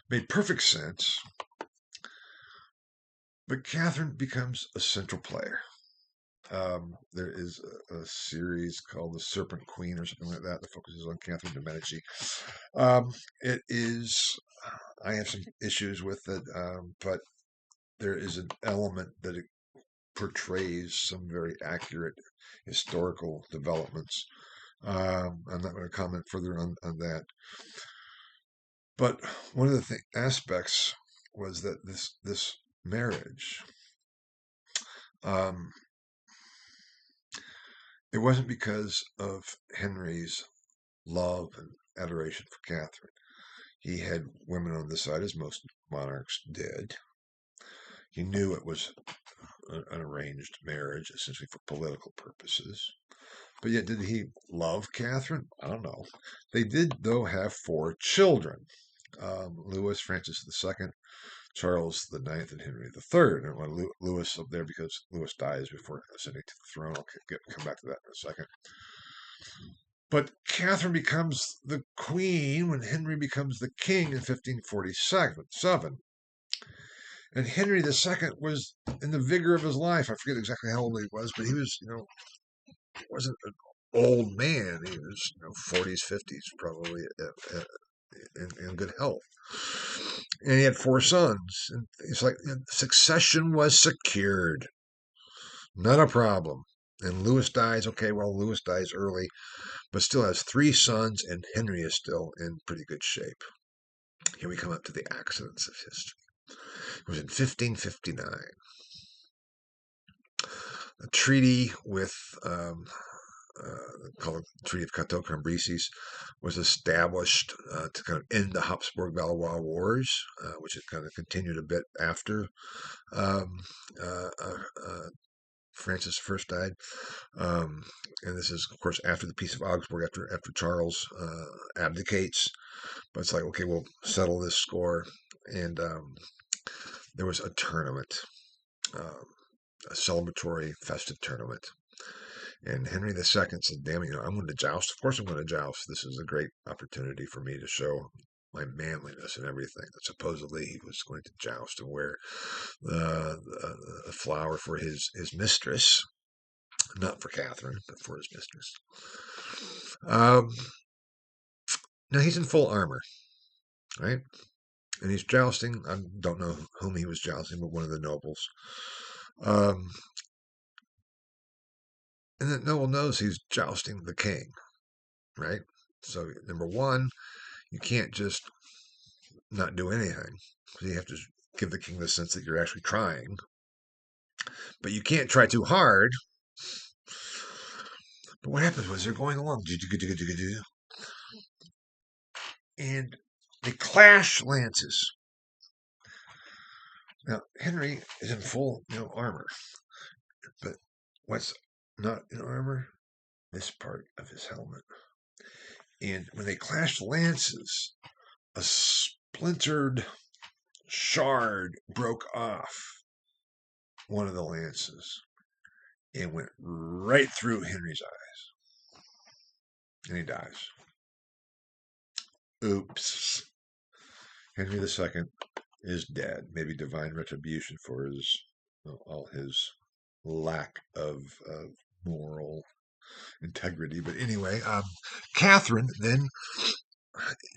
Made perfect sense. But Catherine becomes a central player. There is a series called The Serpent Queen or something like that that focuses on Catherine de' Medici. It is, I have some issues with it, but there is an element that it portrays some very accurate historical developments. I'm not going to comment further on that. But one of the aspects was that this marriage, um, it wasn't because of Henry's love and adoration for Catherine. He had women on the side, as most monarchs did. He knew it was an arranged marriage, essentially for political purposes. But yet, did he love Catherine? I don't know. They did, though, have 4 children. Louis, Francis II, Charles IX, and Henry III. I don't want Louis up there because Louis dies before ascending to the throne. I'll come back to that in a second. But Catherine becomes the queen when Henry becomes the king in 1547. And Henry II was in the vigor of his life. I forget exactly how old he was, but he was, wasn't an old man. He was, 40s, 50s, probably in good health. And he had 4 sons. And it's like succession was secured. Not a problem. And Louis dies. Okay, well, Louis dies early, but still has 3 sons, and Henry is still in pretty good shape. Here we come up to the accidents of history. It was in 1559. A treaty with called the Treaty of Cateau-Cambrésis was established to kind of end the Habsburg-Valois Wars, which had kind of continued a bit after Francis I died. And this is, of course, after the Peace of Augsburg, after Charles abdicates. But it's like, okay, we'll settle this score. And there was a tournament, a celebratory, festive tournament. And Henry II said, damn it, I'm going to joust. Of course I'm going to joust. This is a great opportunity for me to show my manliness and everything. Supposedly he was going to joust and wear the flower for his mistress. Not for Catherine, but for his mistress. Now he's in full armor, right? And he's jousting. I don't know whom he was jousting, but one of the nobles. And the noble knows he's jousting the king, right? So, number one, you can't just not do anything. So you have to give the king the sense that you're actually trying. But you can't try too hard. But what happens was they're going along, and they clash lances. Now, Henry is in full, armor. But what's not in armor? This part of his helmet. And when they clashed lances, a splintered shard broke off one of the lances and went right through Henry's eyes. And he dies. Oops. Henry II is dead. Maybe divine retribution for all his lack of moral integrity. But anyway, Catherine then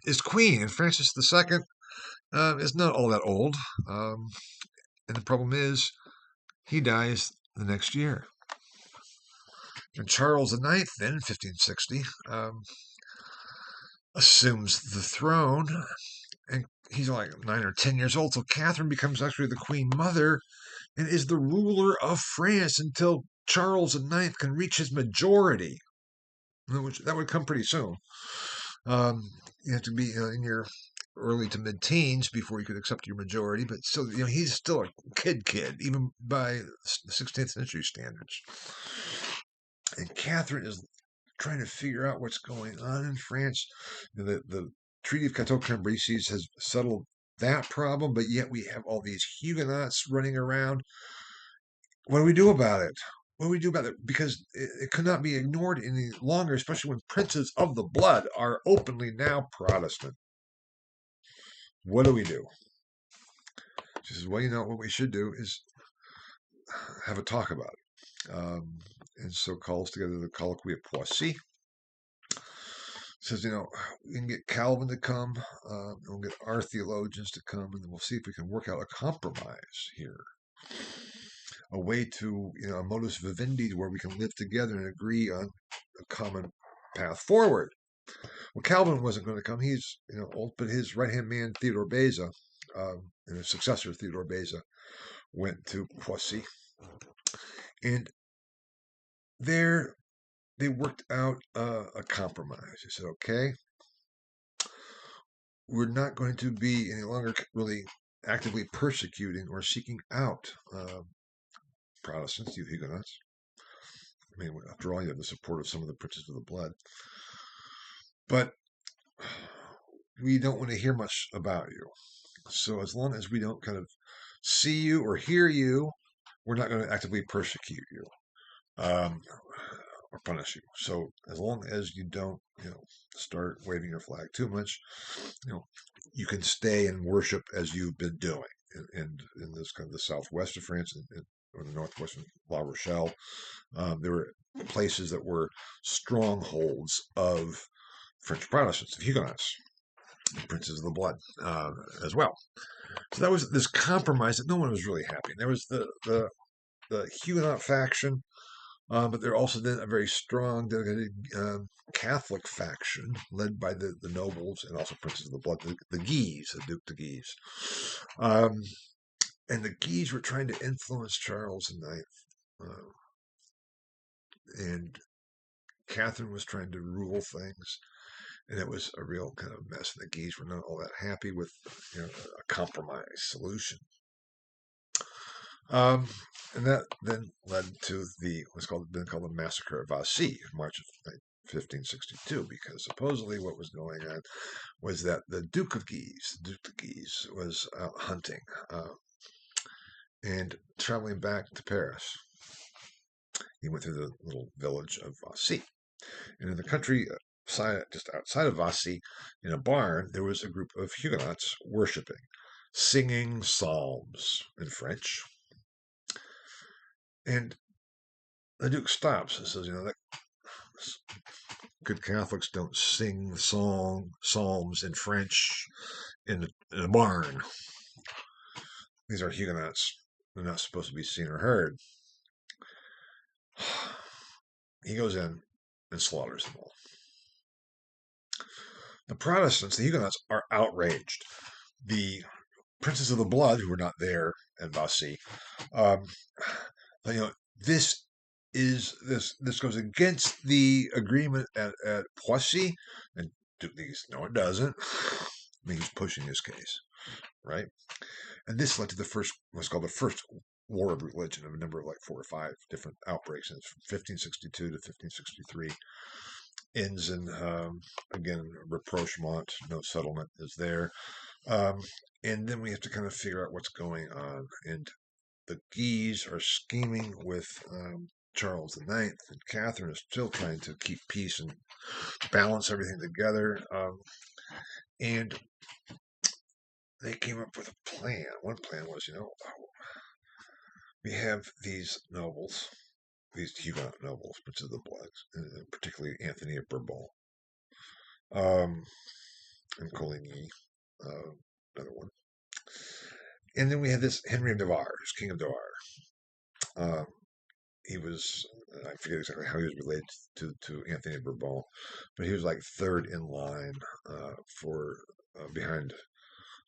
is queen, and Francis II is not all that old. And the problem is, he dies the next year. And Charles IX, then in 1560, assumes the throne, and he's like 9 or 10 years old. So Catherine becomes actually the queen mother and is the ruler of France until Charles IX can reach his majority, which that would come pretty soon. Um, you have to be in your early to mid-teens before you could accept your majority, but still, he's still a kid, even by the 16th century standards. And Catherine is trying to figure out what's going on in France. The Treaty of Cateau-Cambrésis has settled that problem, but yet we have all these Huguenots running around. What do we do about it? What do we do about it? Because it could not be ignored any longer, especially when princes of the blood are openly now Protestant. What do we do? She says, well, what we should do is have a talk about it. And so calls together the Colloquy of Poissy. Says, we can get Calvin to come, and we'll get our theologians to come, and then we'll see if we can work out a compromise here. A way to, a modus vivendi where we can live together and agree on a common path forward. Well, Calvin wasn't going to come. He's, old, but his right-hand man, Theodore Beza, and his successor, Theodore Beza, went to Poissy. And there they worked out a compromise. They said, okay, we're not going to be any longer really actively persecuting or seeking out Protestants, you Huguenots. I mean, after all, you have the support of some of the princes of the blood. But we don't want to hear much about you. So as long as we don't kind of see you or hear you, we're not going to actively persecute you or punish you. So as long as you don't, start waving your flag too much, you can stay and worship as you've been doing. And in this kind of the southwest of France or the northwestern La Rochelle, there were places that were strongholds of French Protestants, of Huguenots, princes of the blood as well. So that was this compromise that no one was really happy. And there was the Huguenot faction, but there also then a very strong dedicated Catholic faction led by the nobles and also princes of the blood, the Guise, the Duc de Guise. And the Guise were trying to influence Charles IX. And Catherine was trying to rule things. And it was a real kind of mess. And the Guise were not all that happy with a compromise solution. And that then led to what's called the Massacre of Vassy in March of 1562, because supposedly what was going on was that the Duke de Guise, was out hunting and traveling back to Paris. He went through the little village of Vassy. And in the country just outside of Vassy, in a barn, there was a group of Huguenots worshiping, singing psalms in French. And the Duke stops and says, that good Catholics don't sing psalms in French in a barn. These are Huguenots. They're not supposed to be seen or heard. He goes in and slaughters them all. The Protestants, the Huguenots, are outraged. The princes of the blood, who were not there at Vassy, this goes against the agreement at Poissy, and no, it doesn't. I mean, he's pushing his case, right? And this led to what's called the First War of Religion, of a number of 4 or 5 different outbreaks. And it's from 1562 to 1563. Ends in, again, rapprochement, no settlement is there. And then we have to kind of figure out what's going on. And the Guise are scheming with Charles IX, and Catherine is still trying to keep peace and balance everything together. And they came up with a plan. One plan was, we have these nobles, these Huguenot nobles, princes of the blood, particularly Anthony of Bourbon, and Coligny, another one. And then we had this Henry of Navarre, King of Navarre. He was, I forget exactly how he was related to Anthony of Bourbon, but he was third in line for behind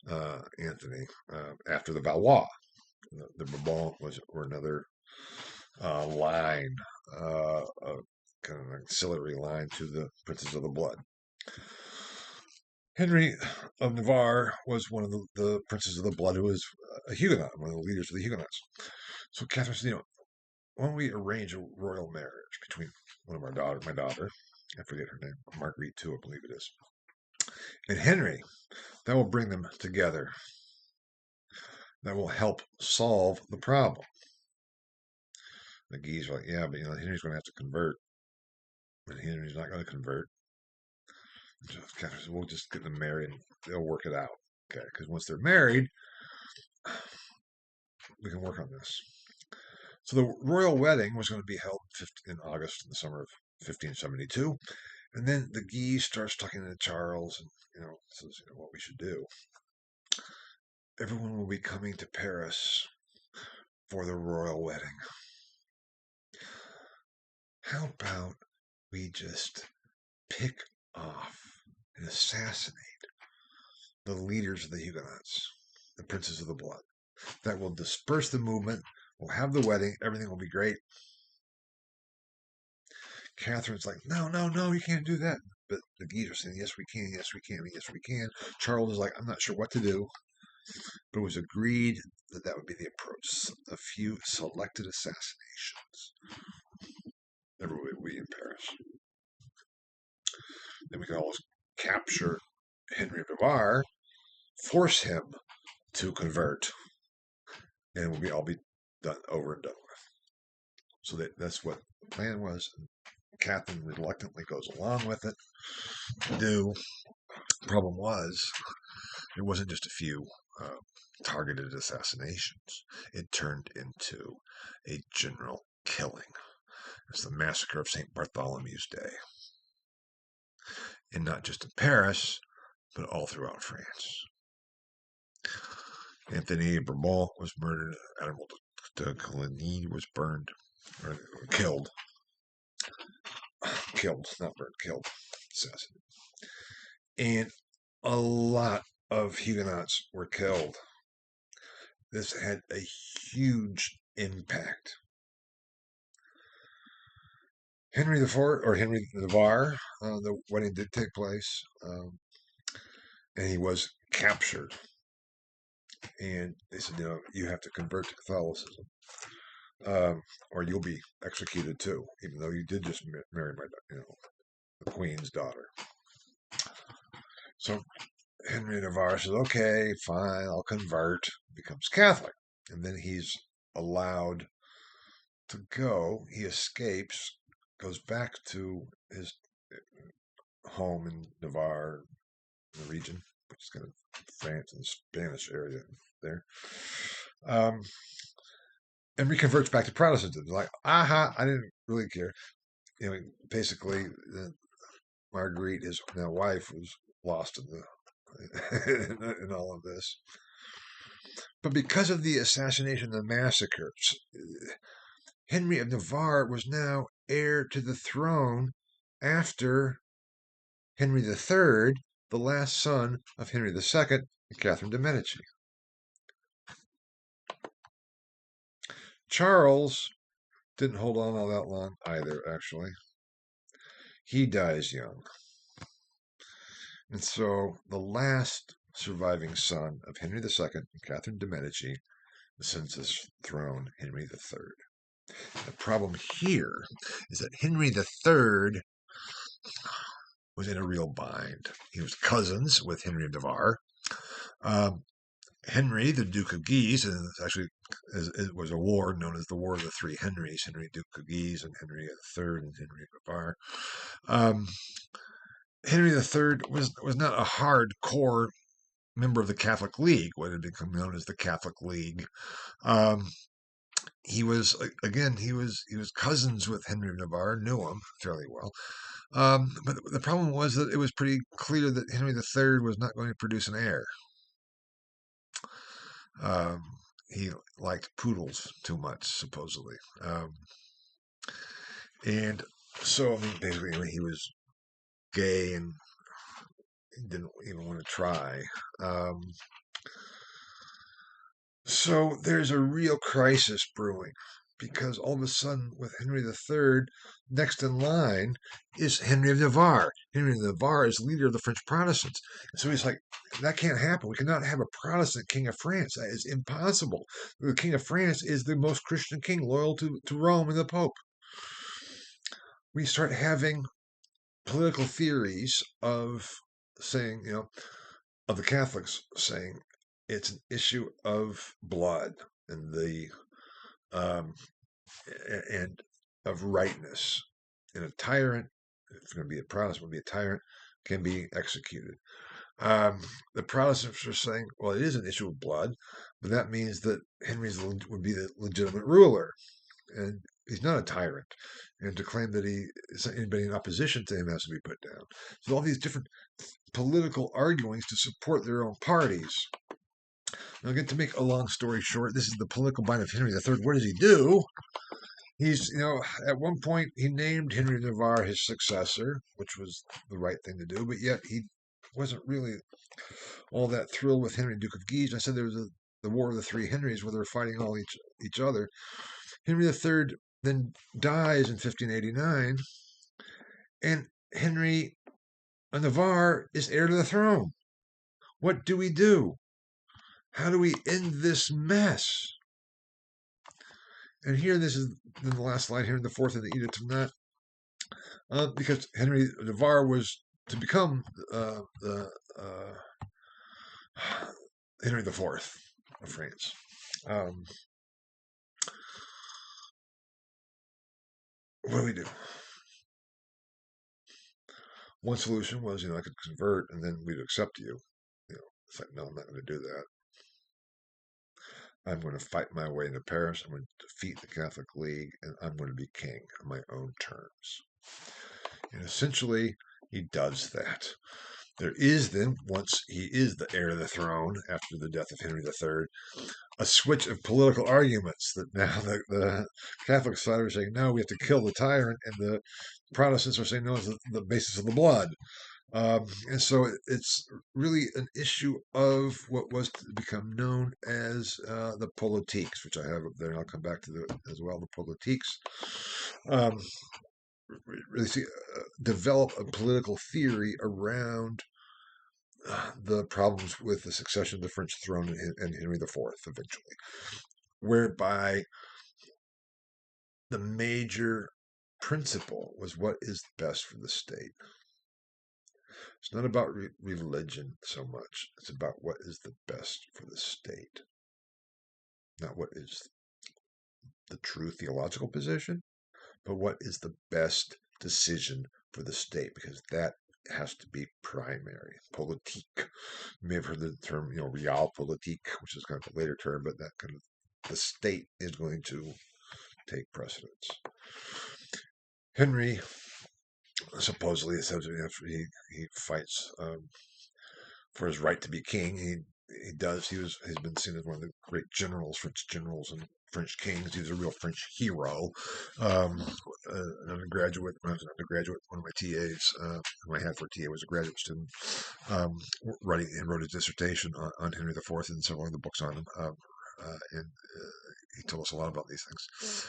Anthony after the Valois. The Bourbon were another line, kind of an auxiliary line to the Princes of the Blood. Henry of Navarre was one of the princes of the blood who was a Huguenot, one of the leaders of the Huguenots. So Catherine said, why don't we arrange a royal marriage between one of my daughter, I forget her name, Marguerite too, I believe it is, and Henry. That will bring them together. That will help solve the problem. The Guise are like, yeah, but Henry's going to have to convert, and Henry's not going to convert. So Catherine said, we'll just get them married, and they'll work it out. Okay, because once they're married, we can work on this. So the royal wedding was going to be held in August in the summer of 1572. And then the Guise starts talking to Charles and, says, what we should do. Everyone will be coming to Paris for the royal wedding. How about we just pick off and assassinate the leaders of the Huguenots, the princes of the blood? That will disperse the movement. We'll have the wedding. Everything will be great. Catherine's like, no, you can't do that. But the Guise are saying, yes, we can, yes, we can, yes, we can. Charles is like, I'm not sure what to do. But it was agreed that that would be the approach. A few selected assassinations. Everybody will be in Paris. Then we can always capture Henry of Navarre, force him to convert, and it will all be done over and done with. So that's what the plan was. Catherine reluctantly goes along with it. The problem was, it wasn't just a few targeted assassinations. It turned into a general killing. It's the massacre of St. Bartholomew's Day. And not just in Paris, but all throughout France. Anthony Bourbon was murdered. Admiral de Coligny was burned, or killed. Killed, not burned, killed. Assassinated. And a lot of Huguenots were killed. This had a huge impact. Henry IV, or Henry Navarre, the wedding did take place, and he was captured. And they said, you have to convert to Catholicism, or you'll be executed too, even though you did just marry the Queen's daughter. So Henry Navarre says, okay, fine, I'll convert, becomes Catholic. And then he's allowed to go. He escapes, goes back to his home in Navarre, the region, which is kind of France and Spanish area there, and reconverts back to Protestantism. Like, I didn't really care. Basically, Marguerite, his now wife, was lost in in all of this. But because of the assassination and the massacres, Henry of Navarre was now heir to the throne after Henry III, the last son of Henry II and Catherine de' Medici. Charles didn't hold on all that long either, actually. He dies young. And so the last surviving son of Henry II and Catherine de' Medici ascends his throne, Henry III. The problem here is that Henry III was in a real bind. He was cousins with Henry of Navarre. Henry, the Duke of Guise, and actually it was a war known as the War of the Three Henrys: Henry, Duke of Guise, and Henry III, and Henry of Navarre. Henry III was not a hardcore member of the Catholic League, what had become known as the Catholic League. He was cousins with Henry of Navarre, knew him fairly well. But the problem was that it was pretty clear that Henry III was not going to produce an heir. He liked poodles too much, supposedly. And so, basically, he was gay and didn't even want to try. So there's a real crisis brewing because all of a sudden, with Henry III, next in line is Henry of Navarre. Henry of Navarre is leader of the French Protestants. And so he's like, that can't happen. We cannot have a Protestant king of France. That is impossible. The king of France is the most Christian king, loyal to Rome and the Pope. We start having political theories of saying, of the Catholics saying it's an issue of blood and um, and of rightness. And a tyrant, if it's going to be a Protestant, will be a tyrant, can be executed. The Protestants are saying, well, it is an issue of blood, but that means that Henry would be the legitimate ruler, and he's not a tyrant. And to claim that anybody in opposition to him has to be put down. So all these different political arguings to support their own parties. Now, again, to make a long story short, this is the political mind of Henry III. What does he do? He's, at one point he named Henry of Navarre his successor, which was the right thing to do, but yet he wasn't really all that thrilled with Henry, Duke of Guise. I said there was the War of the Three Henrys, where they were fighting all each other. Henry III then dies in 1589, and Henry of Navarre is heir to the throne. What do we do? How do we end this mess? And here, this is in the last slide here in the fourth of the Edict of Nantes, because Henry of Navarre was to become the Henry IV of France. What do we do? One solution was, I could convert and then we'd accept you. It's like, no, I'm not going to do that. I'm going to fight my way into Paris. I'm going to defeat the Catholic League, and I'm going to be king on my own terms. And essentially, he does that. There is then, once he is the heir to the throne after the death of Henry III, a switch of political arguments that now the Catholic side are saying, no, we have to kill the tyrant, and the Protestants are saying, no, it's the basis of the blood. And so it's really an issue of what was to become known as the politiques, which I have up there, and I'll come back to as well, the politiques. Really develop a political theory around the problems with the succession of the French throne and Henry IV eventually, whereby the major principle was what is best for the state. It's not about religion so much. It's about what is the best for the state, not what is the true theological position, but what is the best decision for the state, because that has to be primary. Politique. You may have heard the term, realpolitik, which is kind of a later term, but that kind of the state is going to take precedence. Henry supposedly says after he fights for his right to be king, he's been seen as one of the great French generals and French kings. He was a real French hero. An undergraduate, when I was an undergraduate, one of my TAs, who I had for a TA, was a graduate student, wrote a dissertation on Henry IV and several other books on him. And he told us a lot about these things.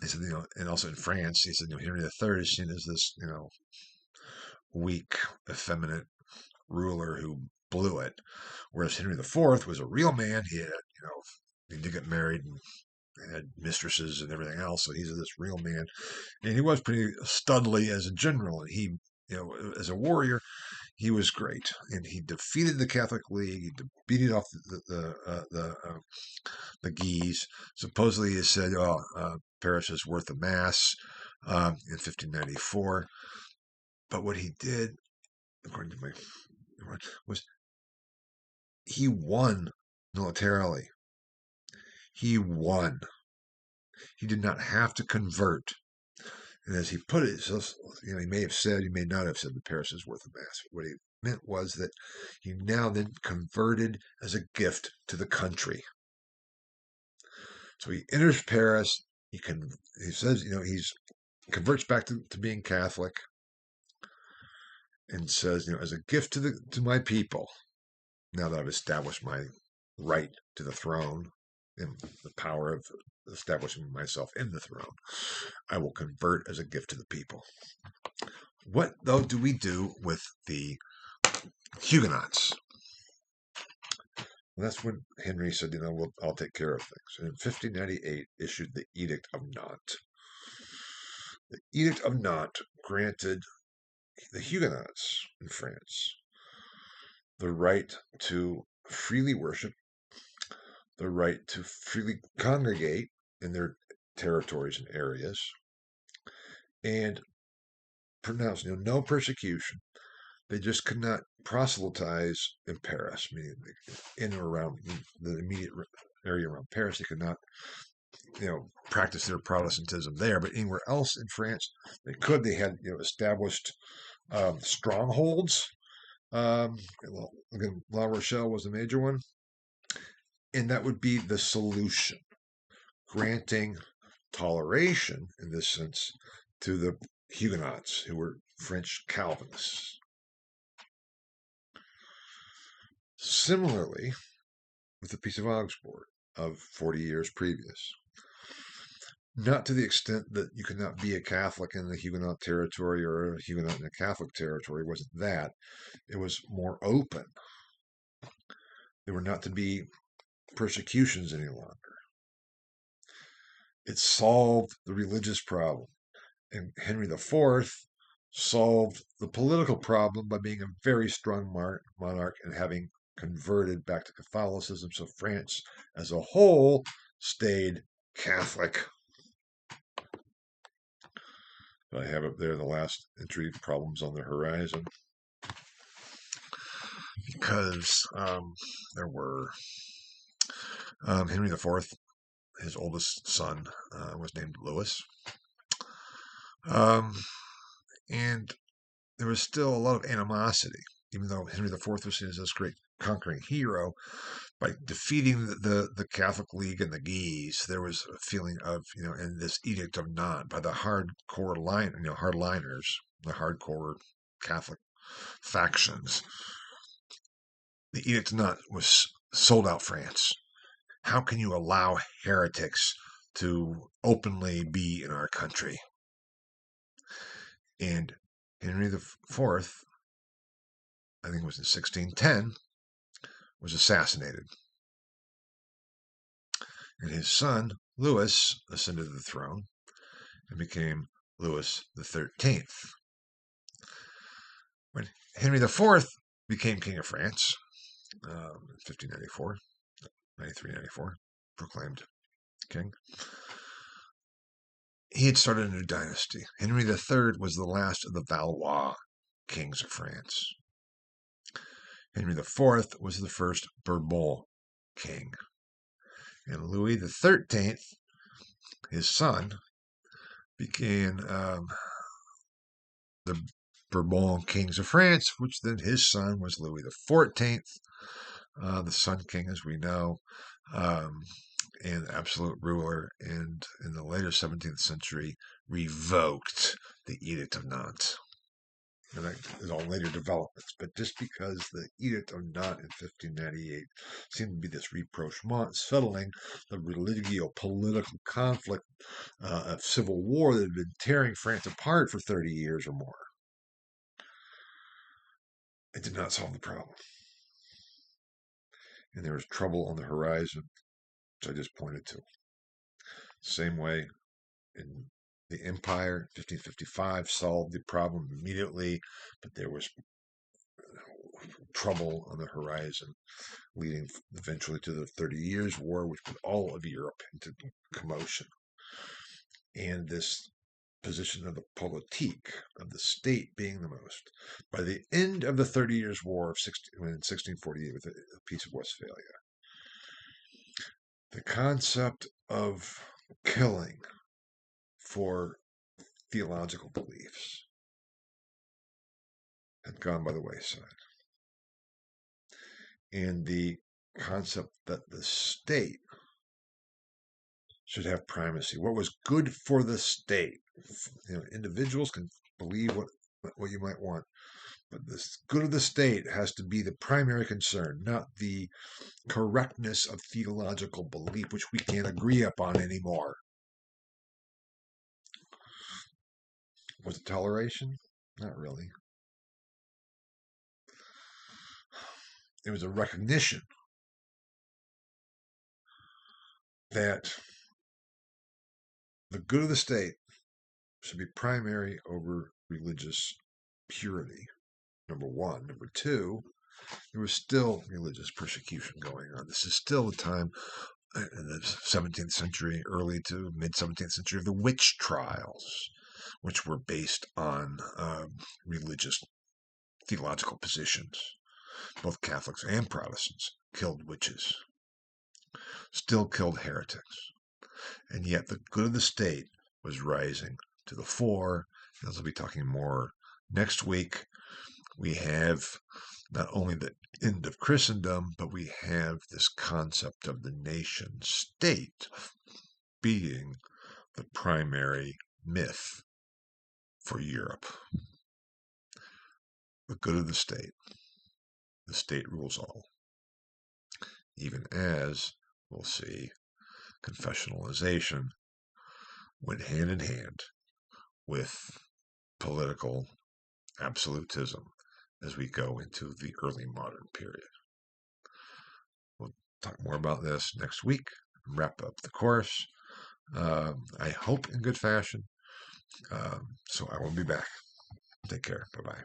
He said, and also in France, he said, Henry III is seen as this, weak, effeminate ruler who blew it, whereas Henry IV was a real man. He had, he did get married and had mistresses and everything else, so he's this real man, and he was pretty studly as a general, and he, as a warrior, he was great, and he defeated the Catholic League. He beat off the Guise. Supposedly, he said, Paris is worth a mass in 1594. But what he did, according to my was he won militarily. He won. He did not have to convert. And as he put it, he may have said, he may not have said that Paris is worth a mass. What he meant was that he now then converted as a gift to the country. So he enters Paris. He says, he converts back to being Catholic, and says, as a gift to my people, now that I've established my right to the throne, in the power of establishing myself in the throne, I will convert as a gift to the people. What, though, do we do with the Huguenots? And that's when Henry said, I'll take care of things. And in 1598 issued the Edict of Nantes. The Edict of Nantes granted the Huguenots in France the right to freely worship, the right to freely congregate in their territories and areas, and pronounced no persecution. They just could not proselytize in Paris, meaning in or around the immediate area around Paris. They could not, practice their Protestantism there, but anywhere else in France, they could. They had, established strongholds. Again, La Rochelle was the major one, and that would be the solution, granting toleration in this sense to the Huguenots, who were French Calvinists. Similarly, with the Peace of Augsburg of 40 years previous, not to the extent that you could not be a Catholic in the Huguenot territory or a Huguenot in a Catholic territory. It wasn't that. It was more open. There were not to be persecutions any longer. It solved the religious problem. And Henry IV solved the political problem by being a very strong monarch and having converted back to Catholicism. So France as a whole stayed Catholic. I have up there the last entry, Problems on the Horizon, because there were Henry IV, his oldest son, was named Louis. And there was still a lot of animosity, even though Henry IV was seen as this great conquering hero. By defeating the Catholic League and the Guise, there was a feeling of, in this Edict of Nantes, by the hardliners, the hardcore Catholic factions, the Edict of Nantes was sold out France. How can you allow heretics to openly be in our country? And Henry IV, I think it was in 1610, was assassinated. And his son, Louis, ascended to the throne and became Louis XIII. When Henry IV became King of France, in 1594, 93-94, proclaimed king, he had started a new dynasty. Henry III was the last of the Valois kings of France. Henry IV was the first Bourbon king. And Louis XIII, his son, became the Bourbon kings of France, which then his son was Louis XIV, the Sun King, as we know, and absolute ruler, and in the later 17th century revoked the Edict of Nantes. And that is all later developments. But just because the Edict of Nantes in 1598 seemed to be this rapprochement, settling the religio-political conflict of civil war that had been tearing France apart for 30 years or more, it did not solve the problem. And there was trouble on the horizon, which I just pointed to. Same way in the Empire, 1555 solved the problem immediately, but there was trouble on the horizon, leading eventually to the 30 Years' War, which put all of Europe into commotion. And this position of the politique, of the state being the most. By the end of the 30 Years' War in 1648, with the Peace of Westphalia, the concept of killing for theological beliefs had gone by the wayside. And the concept that the state should have primacy, what was good for the state. Individuals can believe what you might want, But the good of the state has to be the primary concern, not the correctness of theological belief, which we can't agree upon anymore. Was it toleration? Not really. It was a recognition that the good of the state should be primary over religious purity. Number one. Number two, there was still religious persecution going on. This is still a time in the 17th century, early to mid 17th century, of the witch trials, which were based on religious theological positions. Both Catholics and Protestants killed witches, still killed heretics. And yet the good of the state was rising to the fore. As I'll be talking more next week, we have not only the end of Christendom, but we have this concept of the nation state being the primary myth for Europe. The good of the state rules all. Even as we'll see, confessionalization went hand in hand with political absolutism as we go into the early modern period. We'll talk more about this next week, wrap up the course. I hope in good fashion. So I will be back. Take care. Bye-bye.